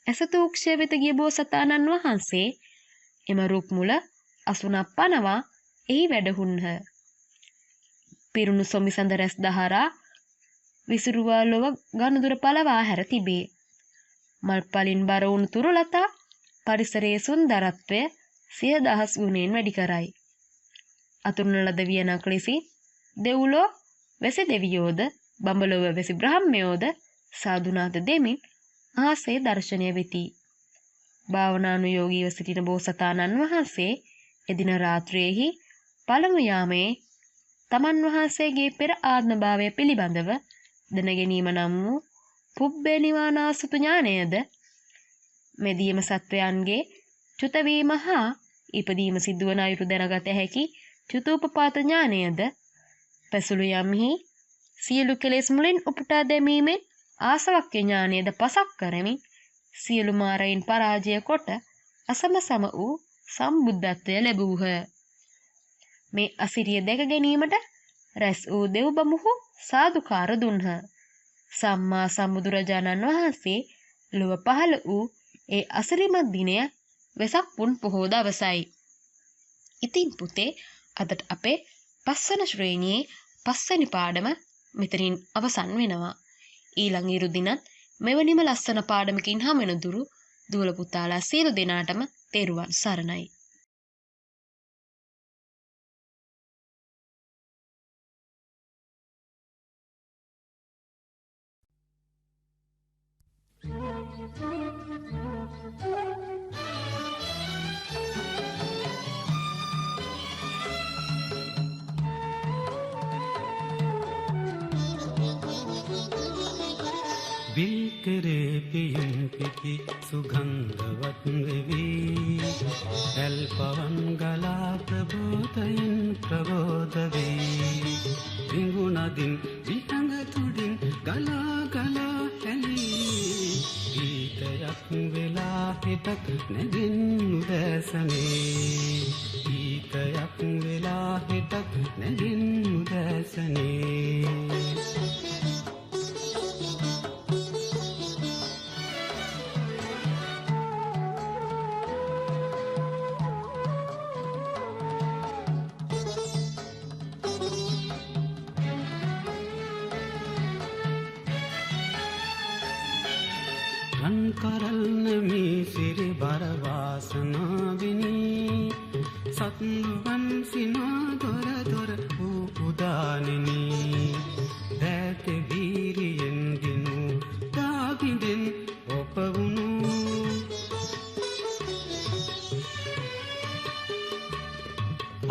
ඇසතූක්ෂය වෙත ගිය බෝසතාණන් වහන්සේ එම රුක්මුල අසුනක් පනවා එහි වැඩහුන්හ. පිරුණු සොමිසඳ රැස් දහරා විසිරුවා ලොව ගනුදුර පලවා හැර තිබේ. මල්පලින් බර වුණු තුරුලතා පරිසරයේ සුන්දරත්වය 100,000 ගුණයෙන් වැඩි කරයි. අතුරුන ලද වියනක් ලෙසින් දෙව්ලොව වැසි දෙවියෝද බඹලොව වැසි බ්‍රහ්මයෝද සාදුනාද දෙමින් ආසේ දර්ශනය වෙති. භාවනානුයෝගීව සිටින බෝසතාණන් වහන්සේ එදින රාත්‍රියේහි පළමු යාමයේ තමන් වහන්සේගේ පෙර ආත්මභාවය පිළිබඳව දැනගැනීම නම් වූ පුබ්බේ නිවානාසුතු ඥානයද මෙදියම සත්වයන්ගේ චුතවීම හා ඉපදීම සිදුවන අයුරු දැනගත හැකි චුතූපපාත ඥානයද පැසුළු යම්හි සියලු කෙලෙස් මුලින් උපුටා දැමීමෙන් ආසවක්ඛ්‍ය ඥානයද පසක් කරමින් සියලු මාරයින් පරාජය කොට අසම සම වූ සම්බුද්ධත්වය ලැබූහ. මේ අසිරිය දැක ගැනීමට රැස් වූ දෙව් බමුහු සාදුකාර දුන්හ. සම්මා සම්බුදුරජාණන් වහන්සේ ලොව පහළ වූ ඒ අසිරිමත් දිනය වෙසක් පුන් පොහෝ දවසයි. ඉතින් පුතේ අදට අපේ පස්වන ශ්‍රේණියේ පස්වැනි පාඩම මෙතනින් අවසන් වෙනවා. ඊළඟ ඉරු දිනත් මෙවැනිම ලස්සන පාඩමකින් හමුවෙන දුරු දුවල පුතාලා සියලු දෙනාටම තෙරුවන් සරණයි. විල්කරේ පියුම් පිපි සුගන්ධවත් වෙවී ඇල් පවන් ගලා ප්‍රබෝධයෙන් ප්‍රබෝධ වේ විඟුණදින් විහඟ තුඩින් ගලා ගලා හැලී ගීතයක් වෙලා හිටක් නැගින් උදැසනේ ගීතයක් වෙලා හිටක් නැගින් උදැසනේ කරල්න මේ සිරි බරවාසනාවිනී සත්නුවන් සිනා දොර දොර වූ උදානිනී දැත වීරියෙන් දිනු දාබිඳෙන් ඔපවුණු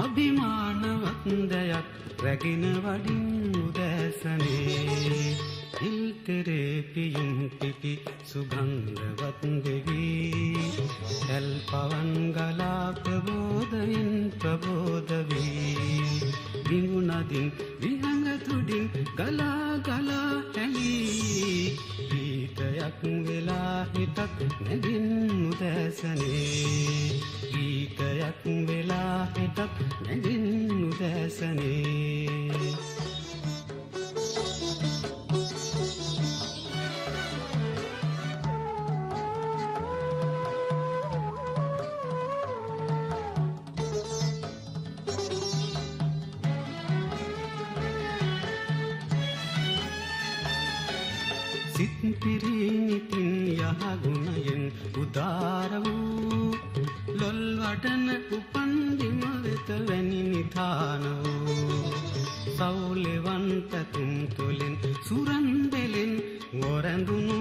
අභිමානවත් දයක් රැගෙන වඩින් උදැසනේ ඉල්තරේ පියුම් පිපි සුගන්ධවත් වෙවී ඇල් පවන් ගලා ප්‍රබෝධයෙන් ප්‍රබෝධ වී විඟුණදින් විහඟ තුඩින් ගලා ගලා හැලී ගීතයක් වෙලා හිටක් නැගින් උදැසනේ ගීතයක් වෙලා හිටක් නැගින් උදැසනේ සිත් පිරිනිතින් යහගුණයෙන් උදාර වූ ලොල් වඩන උපන්දිම වෙත වැනි නිධාන වූ සෞලෙවන්ත තුම් තුළින් සුරන් දෙලෙන් වොරැඳුණු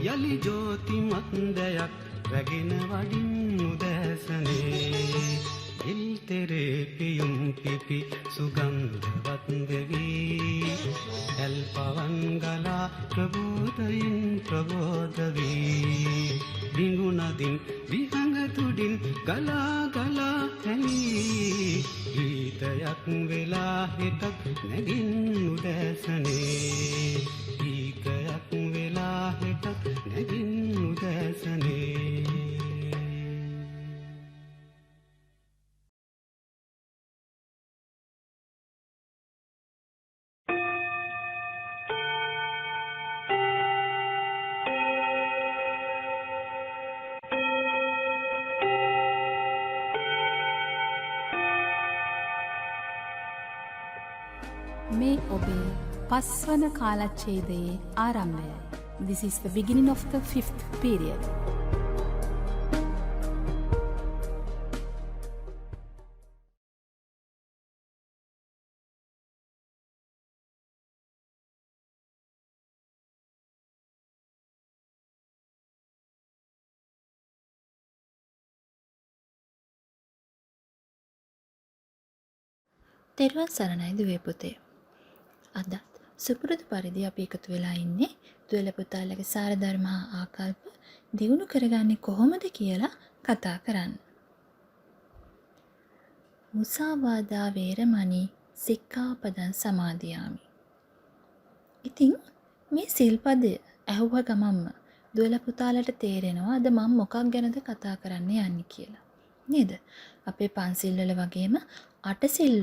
යලි ජෝතිමත් දයක් රැගෙන වඩින් උදැසනේ ඉල්තරේ පියුම් පිපි සුගන්ධවත් වෙවී ඇල් පවන් ගලා ප්‍රබෝධයෙන් ප්‍රබෝධ වී විඟුණදින් විහඟ තුඩින් ගලා ගලා හැලී ගීතයක් වෙලා හිටක් නැගින් උදැසනේ ගීතයක් වෙලා හිටක් නැගින් උදැසනේ මේ ඔබේ පස්වන කාලච්ඡේදයේ ආරම්භයයි. This is the beginning of the 5th period. තෙරුවන් සරණයි දුවේ පුතේ. අදත් සුපුරුදු පරිදි අපි එකතු වෙලා ඉන්නේ දුවල පුතාලගේ සාරධර්ම හා ආකල්ප දියුණු කරගන්නේ කොහොමද කියලා කතා කරන්න. මුසාවාදා වේරමණී සික්ඛාපදං සමාදියාමි. ඉතින් මේ සිල්පදය ඇහුව ගමන්ම දුවල පුතාලට තේරෙනවා අද මම මොකක් ගැනද කතා කරන්න යන්නේ කියලා. නේද? අපේ පන්සිල් වල වගේම අටසිල්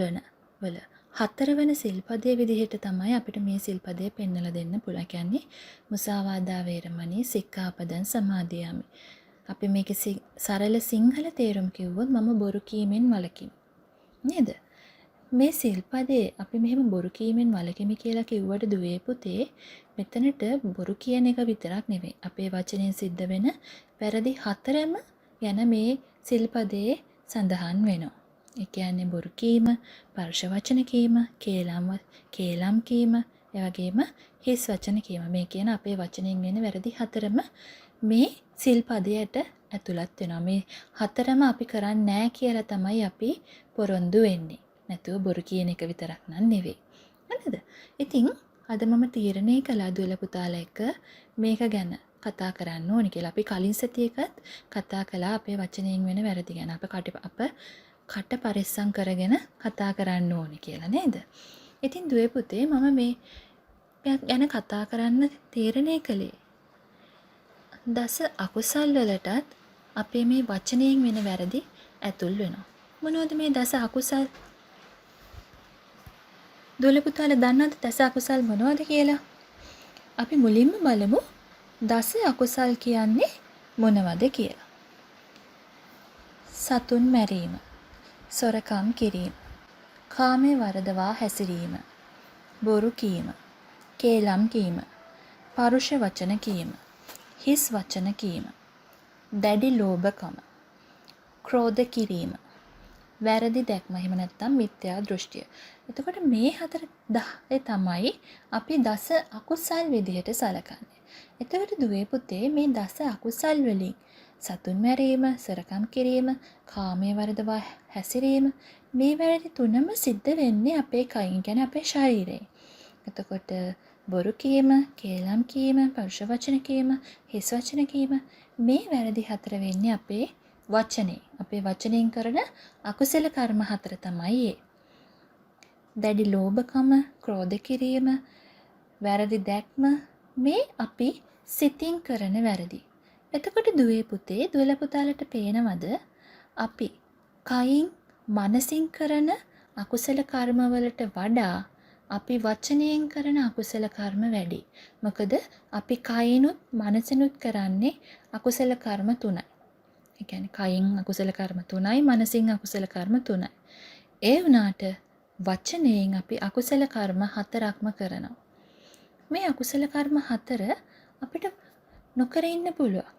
වල 4 වෙනි සිල්පදයේ විදිහට තමයි අපිට මේ සිල්පදය පෙන්වලා දෙන්න පුළුවන්. කියන්නේ මුසාවාදා වේරමණී සික්ඛාපදං සමාදියාමි. අපි මේකේ සරල සිංහල තේරුම කිව්වොත් මම බොරු කීමෙන් වළකිමි. නේද? මේ සිල්පදේ අපි මෙහෙම බොරු කීමෙන් වළකිමි කියලා කිව්වට දුවේ පුතේ මෙතනට බොරු කියන එක විතරක් නෙවෙයි. අපේ වචනෙන් සිද්ධ වෙන වැරදි 4ම ගැන මේ සිල්පදේ සඳහන් වෙනවා. ඒ කියන්නේ බොරු කීම, පරුෂ වචන කීම, කේලම් කීම, ඒ වගේම හිස් වචන කීම. මේ කියන අපේ වචනෙන් වෙන වැරදි හතරම මේ සිල්පදයට ඇතුළත් වෙනවා. මේ හතරම අපි කරන්නේ නැහැ කියලා තමයි අපි පොරොන්දු වෙන්නේ. නැතුව බොරු කියන එක විතරක් නන් නෙවෙයි. නේද? ඉතින් අද මම තීරණය කළා දුවල පුතාලා එක්ක මේක ගැන කතා කරන්න ඕනි කියලා. අපි කලින් සතියේකත් කතා කළා අපේ වචනයෙන් වෙන වැරදි ගැන. අප කට පරිස්සම් කරගෙන කතා කරන්න ඕනි කියලා නේද? ඉතින් දුවේ පුතේ මම මේ ගැන කතා කරන්න තීරණය කළේ. දස අකුසල් වලටත් අපේ මේ වචනයෙන් වෙන වැරදි ඇතුල් වෙනවා. මොනවද මේ දස අකුසල්? දුවල පුතාලා දන්නවද දස අකුසල් මොනවද කියලා? අපි මුලින්ම බලමු දස අකුසල් කියන්නේ මොනවද කියලා. සතුන් මැරීම, සොරකම් කිරීම, කාමයේ වරදවා හැසිරීම, බොරු කීම, කේලම් කීම, පරුෂ වචන කීම, හිස් වචන කීම, දැඩි ලෝභකම, ක්‍රෝධ කිරීම, වැරදි දැක්ම, එහෙම නැත්නම් මිත්‍යා දෘෂ්ටිය. එතකොට මේ 10 තමයි අපි දස අකුසල් විදිහට සලකන්නේ. එතකොට දුවේ පුතේ මේ දස අකුසල් වලින් සතුන් මැරීම, සොරකම් කිරීම, කාමයේ වරදවා හැසිරීම මේ වැරදි තුනම සිද්ධ වෙන්නේ අපේ කයින්, කියන්නේ අපේ ශරීරයෙන්. එතකොට බොරු කීම, කේලම් කීම, පරුෂ වචන කීම, හිස් වචන කීම මේ වැරදි හතර වෙන්නේ අපේ වචනේ. අපේ වචනෙන් කරන අකුසල කර්ම හතර තමයි ඒ. දැඩි ලෝභකම, ක්‍රෝධ කිරීම, වැරදි දැක්ම මේ අපි සිතින් කරන වැරදි. එතකොට දුවේ පුතේ, දුවල පුතාලට පේනවද අපි කයින් මනසින් කරන අකුසල කර්ම වලට වඩා අපි වචනයෙන් කරන අකුසල කර්ම වැඩි. මොකද අපි කයිනුත් මනසිනුත් කරන්නේ අකුසල කර්ම 3යි. ඒ කියන්නේ කයින් අකුසල කර්ම 3යි, මනසින් අකුසල කර්ම 3යි. ඒ වුණාට වචනයෙන් අපි අකුසල කර්ම 4ක්ම කරනවා. මේ අකුසල කර්ම 4 අපිට නොකර ඉන්න පුළුවන්.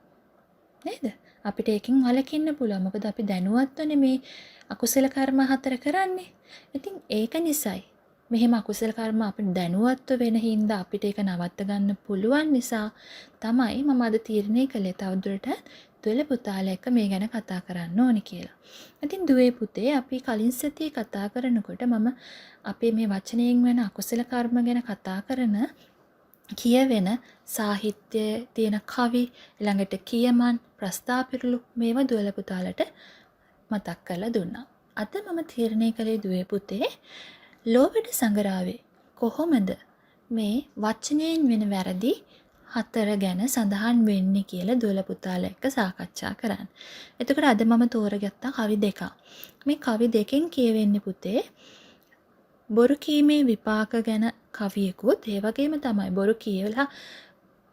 නේද? අපිට ඒකෙන් වළකින්න පුළුවන්. මොකද අපි දැනුවත්වනේ මේ අකුසල කර්ම 4 කරන්නේ. ඉතින් ඒක නිසායි මෙහෙම අකුසල කර්ම අපිට දැනුවත්ව වෙන හින්දා අපිට ඒක නවත්ත ගන්න පුළුවන් නිසා තමයි මම අද තීරණය කළේ තවදුරටත් දුවල පුතාලා එක්ක මේ ගැන කතා කරන්න ඕනි කියලා. ඉතින් දුවේ පුතේ අපි කලින් සතියේ කතා කරනකොට මම අපේ මේ වචනයෙන් වෙන අකුසල කර්ම ගැන කතා කරන කියවෙන සාහිත්‍යයේ තියෙන කවි, ළඟට කියමන්, ප්‍රස්තාපිරළු මේවා දුවල පුතාලට මතක් කරලා දුන්නා. අද මම තීරණය කළේ දුවේ පුතේ ලෝවැඩ සංගරාවේ කොහොමද මේ වචනයෙන් වෙන වැරදි 4 ගැන සඳහන් වෙන්නේ කියලා දුවල පුතාලා එක්ක සාකච්ඡා කරන්න. එතකොට අද මම තෝරගත්තා කවි දෙකක්. මේ කවි දෙකෙන් කියවෙන්නේ පුතේ බොරු කීමේ විපාක ගැන කවියකුත්, ඒ වගේම තමයි බොරු කියවලා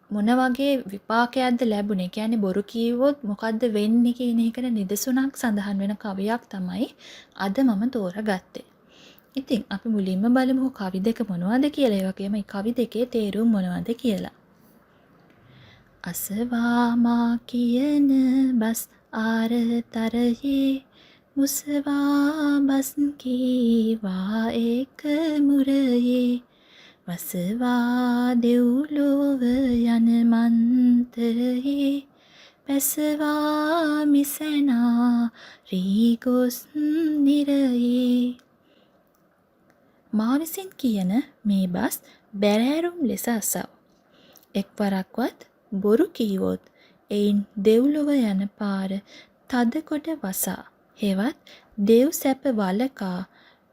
මොන වගේ විපාකයක්ද ලැබුණේ, කියන්නේ බොරු කීවොත් මොකද්ද වෙන්නේ කියන එකට නිදසුනක් සඳහන් වෙන කවියක් තමයි අද මම තෝරගත්තේ. ඉතින් අපි මුලින්ම බලමු කවි දෙක මොනවද කියලා, ඒ වගේම මේ කවි දෙකේ තේරුම් මොනවද කියලා. අසවාමා කියන බස් ආරතරයේ මුසවා බස් කීවා ඒක මුරයේ වසවා දෙව්ලොව යන මන්තරයේ පැසවා මිසනා රීගොස් නිරයේ. මා විසින් කියන මේ බස් බැරෑරුම් ලෙස අසව. එක්වරක්වත් බොරු කීවොත් එයින් දෙව්ලොව යන පාර තද කොට වසා. හෙවත් දෙව් සැප වලකා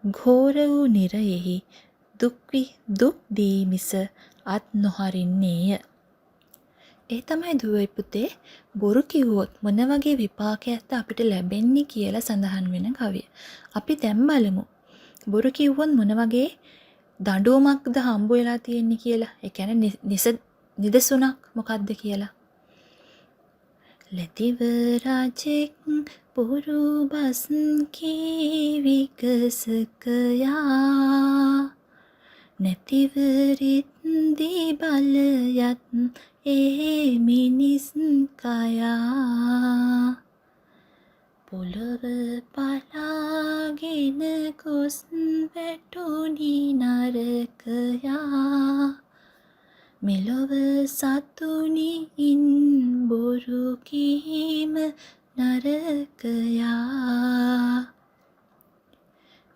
ඝෝර වූ නිරයෙහි දුක් දී මිස අත් නොහරින්නේය. ඒ තමයි දුවේ පුතේ බොරු කිව්වොත් මොන වගේ විපාකයක්ද අපිට ලැබෙන්නේ කියලා සඳහන් වෙන කවිය. අපි දැන් බලමු බොරු කිව්වොත් මොන වගේ දඬුවමක්ද හම්බ වෙලා තියෙන්නේ කියලා. ඒ කියන්නේ නිදසුනක් මොකක්ද කියලා. ලැතිව රජෙක් බොරු බස් කී විකසකයා නැතිවරිත් දී බලයත් ඒ මිනිස් කයා පොළොව පලාගෙන ගොස් වැටුනි නරකයා මෙලොව සතුනි ඉන් බොරු කීම නරකයා.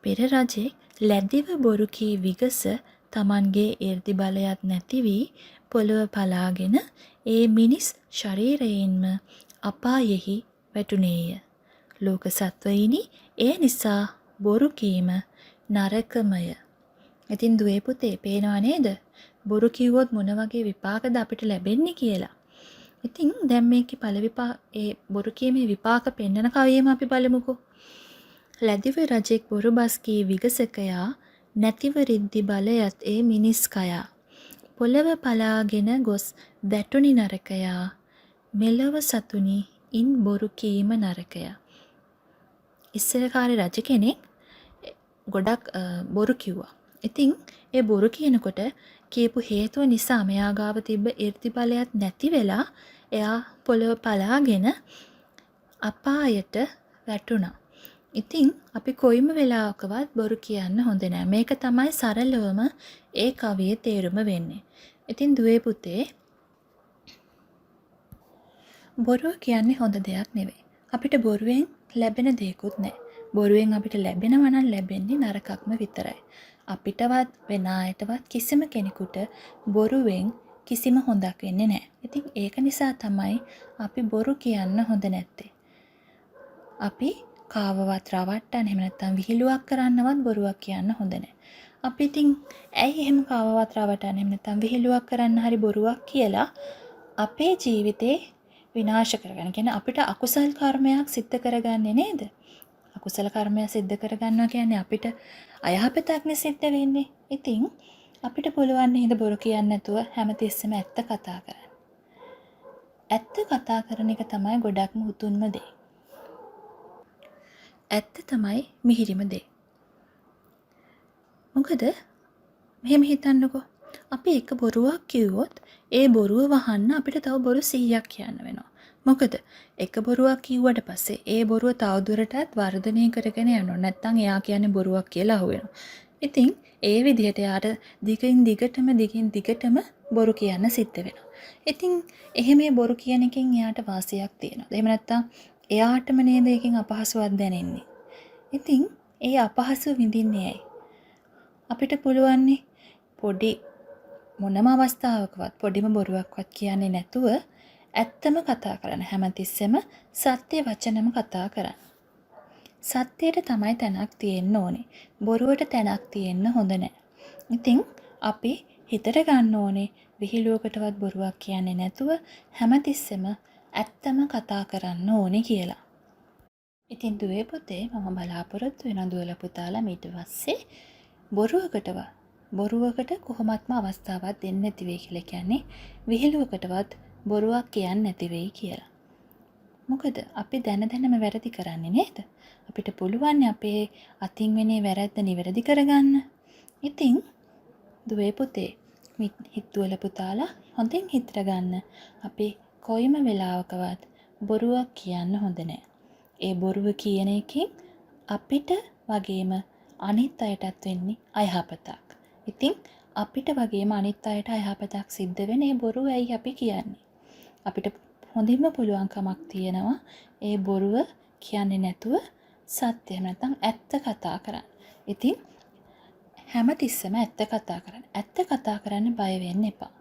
පෙර රජෙක් ලැදිව බොරු කී විගස තමන්ගේ 이르දි බලයක් නැති වී පොළොව පලාගෙන ඒ මිනිස් ශරීරයෙන්ම අපායෙහි වැටුණේය. ලෝක සත්වයිනි ඒ නිසා බොරු කීම නරකමය. ඉතින් දුවේ පුතේ පේනවා නේද? බොරු කිව්වොත් මොන වගේ විපාකද අපිට ලැබෙන්නේ කියලා. ඉතින් දැන් මේකේ ඒ බොරු කීමේ විපාක පෙන්වන කවියම අපි බලමුකෝ. ලැදිව රජෙක් බොරු බස් කී විගසකයා නැතිව රිද්දි බලයත් ඒ මිනිස් කයා. පොළව පලාගෙන ගොස් වැටුනි නරකයා මෙලොව සතුනි ඉන් බොරු කීම නරකයා. ඉස්සරකාරේ රජ කෙනෙක් ගොඩක් බොරු කිව්වා. ඉතින් ඒ බොරු කියනකොට කියපු හේතුව නිසා මෙයා ගාව තිබ්බ 이르දි බලයක් නැති වෙලා එයා පොළව පලාගෙන අපායට වැටුණා. ඉතින් අපි කොයිම වෙලාවකවත් බොරු කියන්න හොඳ නෑ. මේක තමයි සරලවම ඒ කවියේ තේරුම වෙන්නේ. ඉතින් දුවේ පුතේ බොරුව කියන්නේ හොඳ දෙයක් නෙවෙයි. අපිට බොරුවෙන් ලැබෙන දෙයක්වත් නෑ. බොරුවෙන් අපිට ලැබෙනවා නම් ලැබෙන්නේ නරකක්ම විතරයි. අපිටවත් වෙන අයටවත් කිසිම කෙනෙකුට බොරුවෙන් කිසිම හොඳක් වෙන්නේ නෑ. ඉතින් ඒක නිසා තමයි අපි බොරු කියන්න හොඳ නැත්තේ. අපි කාවවත් රවට්ටන්න එහෙම නැත්නම් විහිළුවක් කරන්නවත් බොරුවක් කියන්න හොඳ නැහැ. අපි ඉතින් ඇයි එහෙම කාවවත් රවට්ටන්න එහෙම නැත්නම් විහිළුවක් කරන්න හරි බොරුවක් කියලා අපේ ජීවිතේ විනාශ කරගන්න. කියන්නේ අපිට අකුසල් කර්මයක් සිද්ධ කරගන්නේ නේද? අකුසල කර්මයක් සිද්ධ කරගන්නවා කියන්නේ අපිට අයහපතක්නේ සිද්ධ වෙන්නේ. ඉතින් අපිට පුළුවන් නේද බොරු කියන්නේ නැතුව හැමතිස්සෙම ඇත්ත කතා කරන්න. ඇත්ත කතා කරන එක තමයි ගොඩක්ම උතුම්ම දේ. ඇත්ත තමයි මිහිරිම දේ. මොකද මෙහෙම හිතන්නකෝ. අපි එක බොරුවක් කිව්වොත් ඒ බොරුව වහන්න අපිට තව බොරු 100ක් කියන්න වෙනවා. මොකද එක බොරුවක් කිව්වට පස්සේ ඒ බොරුව තවදුරටත් වර්ධනය කරගෙන යනවා. නැත්නම් එයා කියන්නේ බොරුවක් කියලා අහුවෙනවා. ඉතින් ඒ විදිහට යාට දිගින් දිගටම බොරු කියන්න සිද්ධ වෙනවා. ඉතින් එහෙම බොරු කියන එකෙන් එයාට වාසියක් තියෙනවා. එහෙම නැත්නම් එයාටම නේද එකෙන් අපහසුවක් දැනෙන්නේ. ඉතින් ඒ අපහසු විඳින්නේ ඇයි? අපිට පුළුවන්නේ පොඩි මොනම අවස්ථාවකවත් පොඩිම බොරුවක්වත් කියන්නේ නැතුව ඇත්තම කතා කරන්න. හැමතිස්සෙම සත්‍ය වචනම කතා කරන්න. සත්‍යයට තමයි තැනක් තියෙන්න ඕනේ. බොරුවට තැනක් තියෙන්න හොඳ නැහැ. ඉතින් අපි හිතට ගන්න ඕනේ විහිළුවකටවත් බොරුවක් කියන්නේ නැතුව හැමතිස්සෙම ඇත්තම කතා කරන්න ඕනේ කියලා. ඉතින් දුවේ පුතේ මම බලාපොරොත්තු වෙන දුවලා පුතාලා ඊට පස්සේ බොරුවකට කොහොමත්ම අවස්ථාවක් දෙන්නේ නැති වෙයි කියලා කියන්නේ විහිළුවකටවත් බොරුවක් කියන්නේ නැති වෙයි කියලා. මොකද අපි දැනම වැරදි කරන්නේ නේද? අපිට පුළුවන් අපේ අතින් වෙනේ වැරද්ද නිවැරදි කරගන්න. ඉතින් දුවේ පුතේ හිතුවල පුතාලා හොඳින් හිතර ගන්න. අපි කොයිම වෙලාවකවත් බොරුවක් කියන්න හොඳ නැහැ. ඒ බොරුව කියන එකෙන් අපිට වගේම අනිත් අයටත් වෙන්නේ අයහපතක්. ඉතින් අපිට වගේම අනිත් අයට අයහපතක් සිද්ධ වෙන ඒ බොරුව ඇයි අපි කියන්නේ? අපිට හොඳින්ම පුළුවන්කමක් තියෙනවා ඒ බොරුව කියන්නේ නැතුව සත්‍ය නැත්නම් ඇත්ත කතා කරන්න. ඉතින් හැමතිස්සෙම ඇත්ත කතා කරන්න. ඇත්ත කතා කරන්න බය වෙන්න එපා.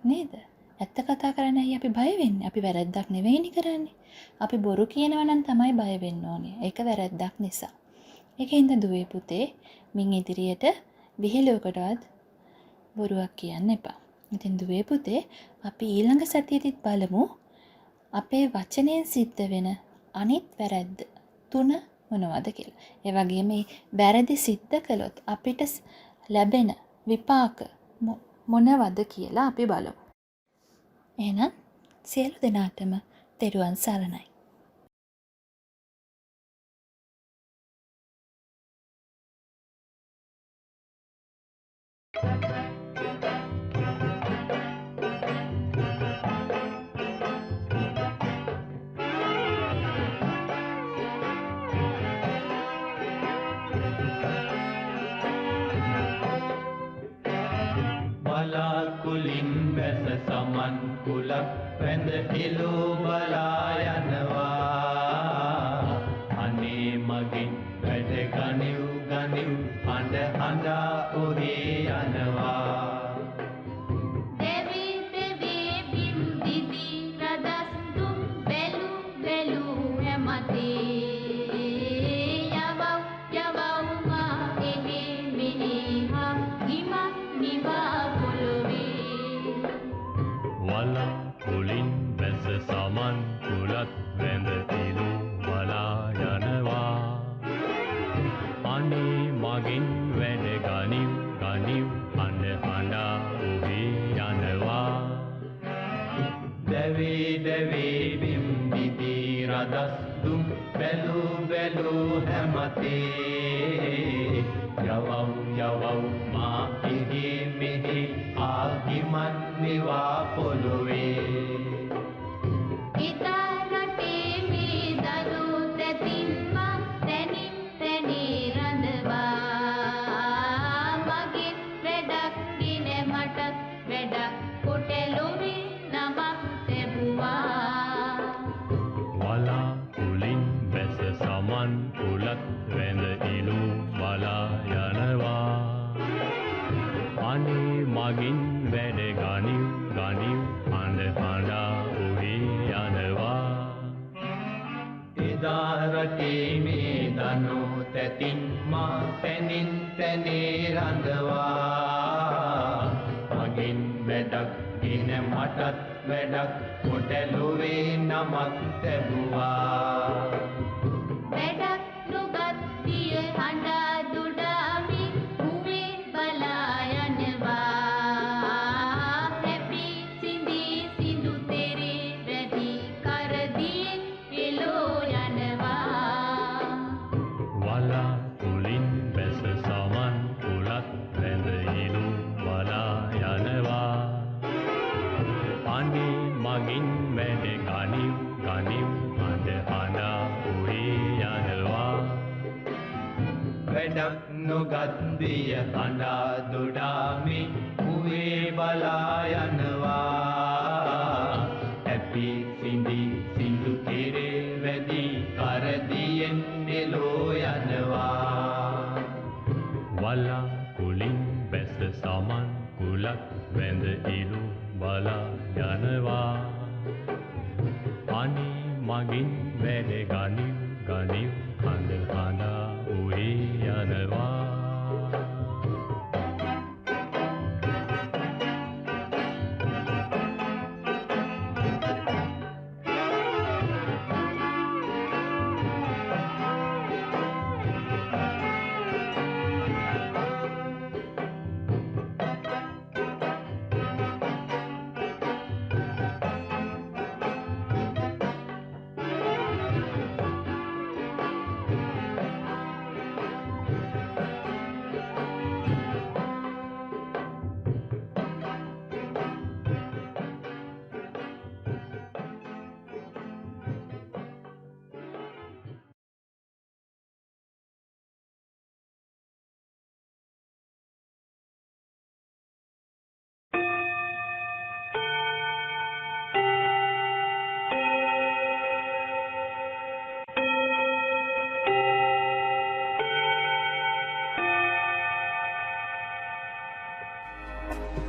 නේද? ඇත්ත කතා කරන්න ඇයි අපි බය වෙන්නේ? අපි වැරද්දක් නෙවෙයිනේ කරන්නේ. අපි බොරු කියනවා නම් තමයි බය වෙන්න ඕනේ. ඒක වැරද්දක් නිසා. ඒකින්ද දුවේ පුතේ මින් ඉදිරියට විහිළුවකටවත් බොරුවක් කියන්න එපා. ඉතින් දුවේ පුතේ අපි ඊළඟ සතියේදීත් බලමු අපේ වචනයෙන් සිද්ධ වෙන අනිත් වැරද්ද 3 මොනවද කියලා. ඒ වගේම මේ වැරදි සිද්ධ කළොත් අපිට ලැබෙන විපාක මොනවද කියලා අපි බලමු. එහෙනම් සියලු දෙනාටම තෙරුවන් සරණයි. කුලක් වැඳ ඉලු බලා යනවා අනේ මගෙන් වැඩ ගනිව් ගනිව් හඬ හඬා ඔහේ යනවා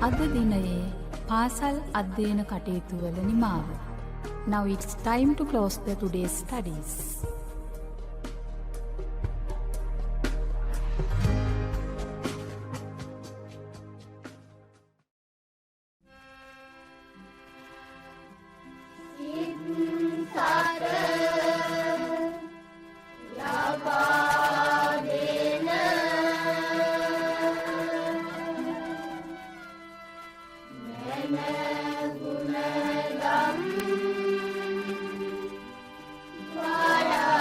අද දිනයේ පාසල් අධ්‍යයන කටයුතු වල නිමාව. Now it's time to close the today's studies. Wala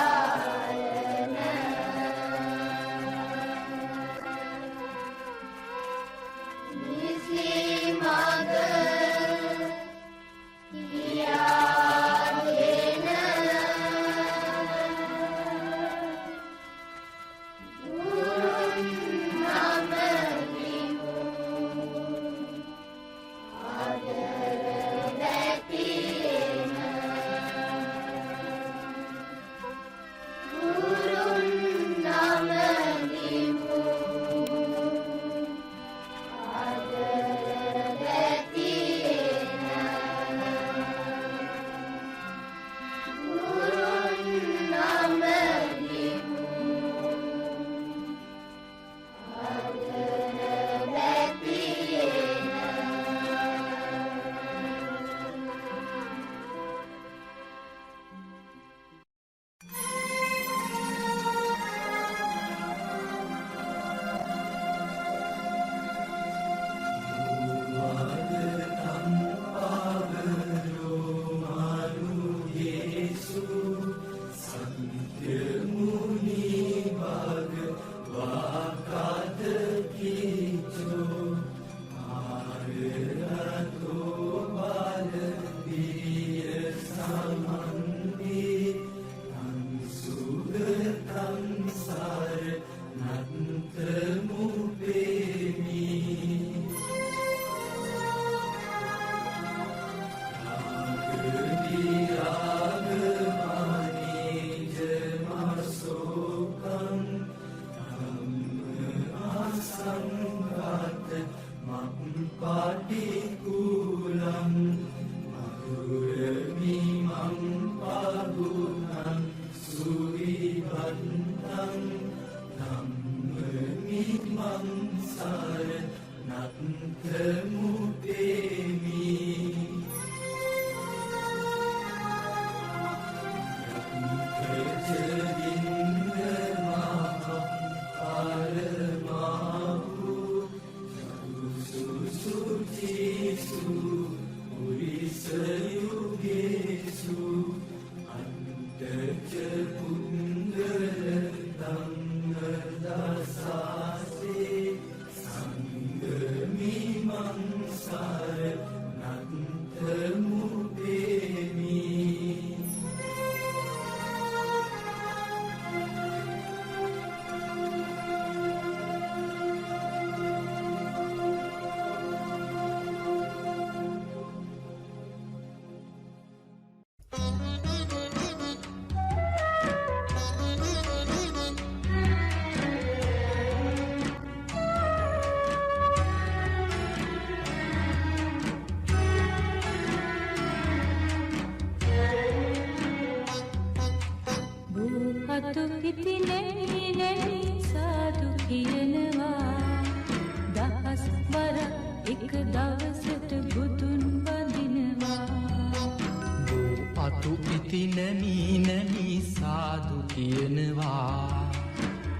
අතු ඉති නැමී නැමී සාදු කියනවා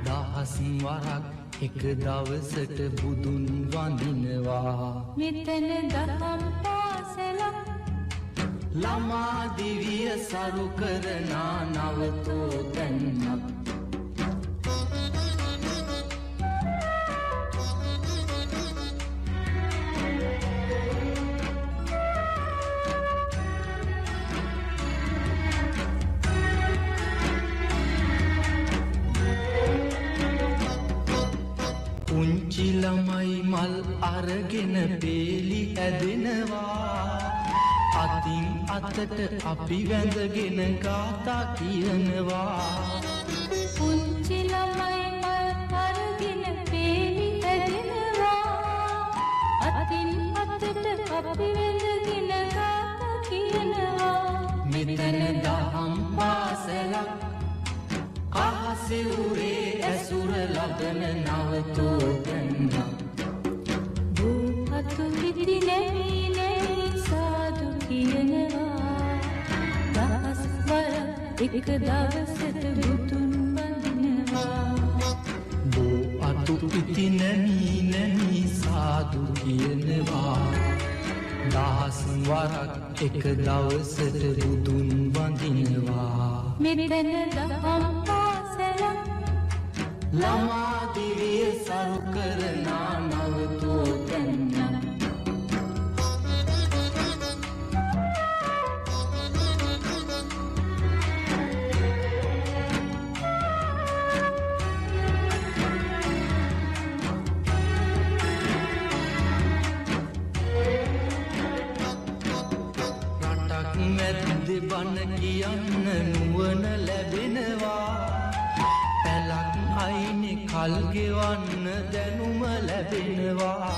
දහස් වරක් එක දවසට බුදුන් වඳිනවා මෙතන දහම් පාසලක් ළමා දිවිය සරු කරනා නවතෝ තැන්නක් පුංචි ළමයි මල් අරගෙන පේලි ඇදෙනවා අතින් අතට අපි වැඳගෙන ගාථා කියනවා පුංචි ළමයි මල් අරගෙන පේලි ඇදෙනවා අතින් අතට අපි වැඳගෙන ගාථා කියනවා මෙතන දහම් පාසලක් අහසිරුරේ ඇසුර ලබන නවතෝ තැන්නක් අතු ඉති නැමී නැමී සාදු කියනවා දහස් වරක් එක දවසට බුදුන් වඳිනවා බෝ අතු ඉති නැමී නැමී සාදු කියනවා දහස් වරක් එක දවසට බුදුන් වඳිනවා මෙතන දහම් පාසලක් ළමා දිවිය සරු කරනා නවතෝ තැන්නක් රටක් මැද්දේ බණ කියන්න නුවණ ලැබෙනවා පැලක් අයිනේ කල් ගෙවන්න දැනුම ලැබෙනවා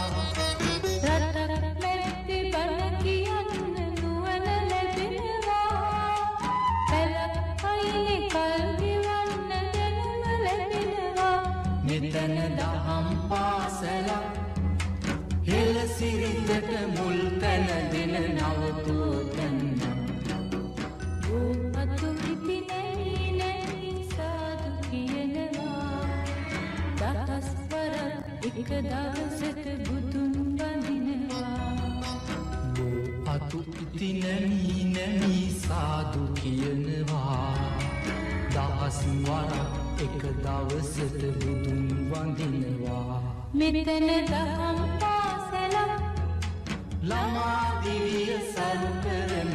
රටක් මැද්දේ බණ කියන්න නුවණ ලැබෙනවා පැලක් අයිනේ කල් ගෙවන්න දැනුම ලැබෙනවා මෙතන දහම් පාසලක් හෙළ සිරිතට මුල් තැන දෙන නවතෝ තැන්නක් අතු ඉති නැමී නැමී සාදු කියනවා දහස් වරක් එක දවසට බුදුන් වඳිනවා අතු ඉති නැමී නැමී සාදු කියනවා දහස් වරක් එක දවසට බුදුන් වඳිනවා මෙතන දහම් පාසලක් ළමා දිවිය සරු කරන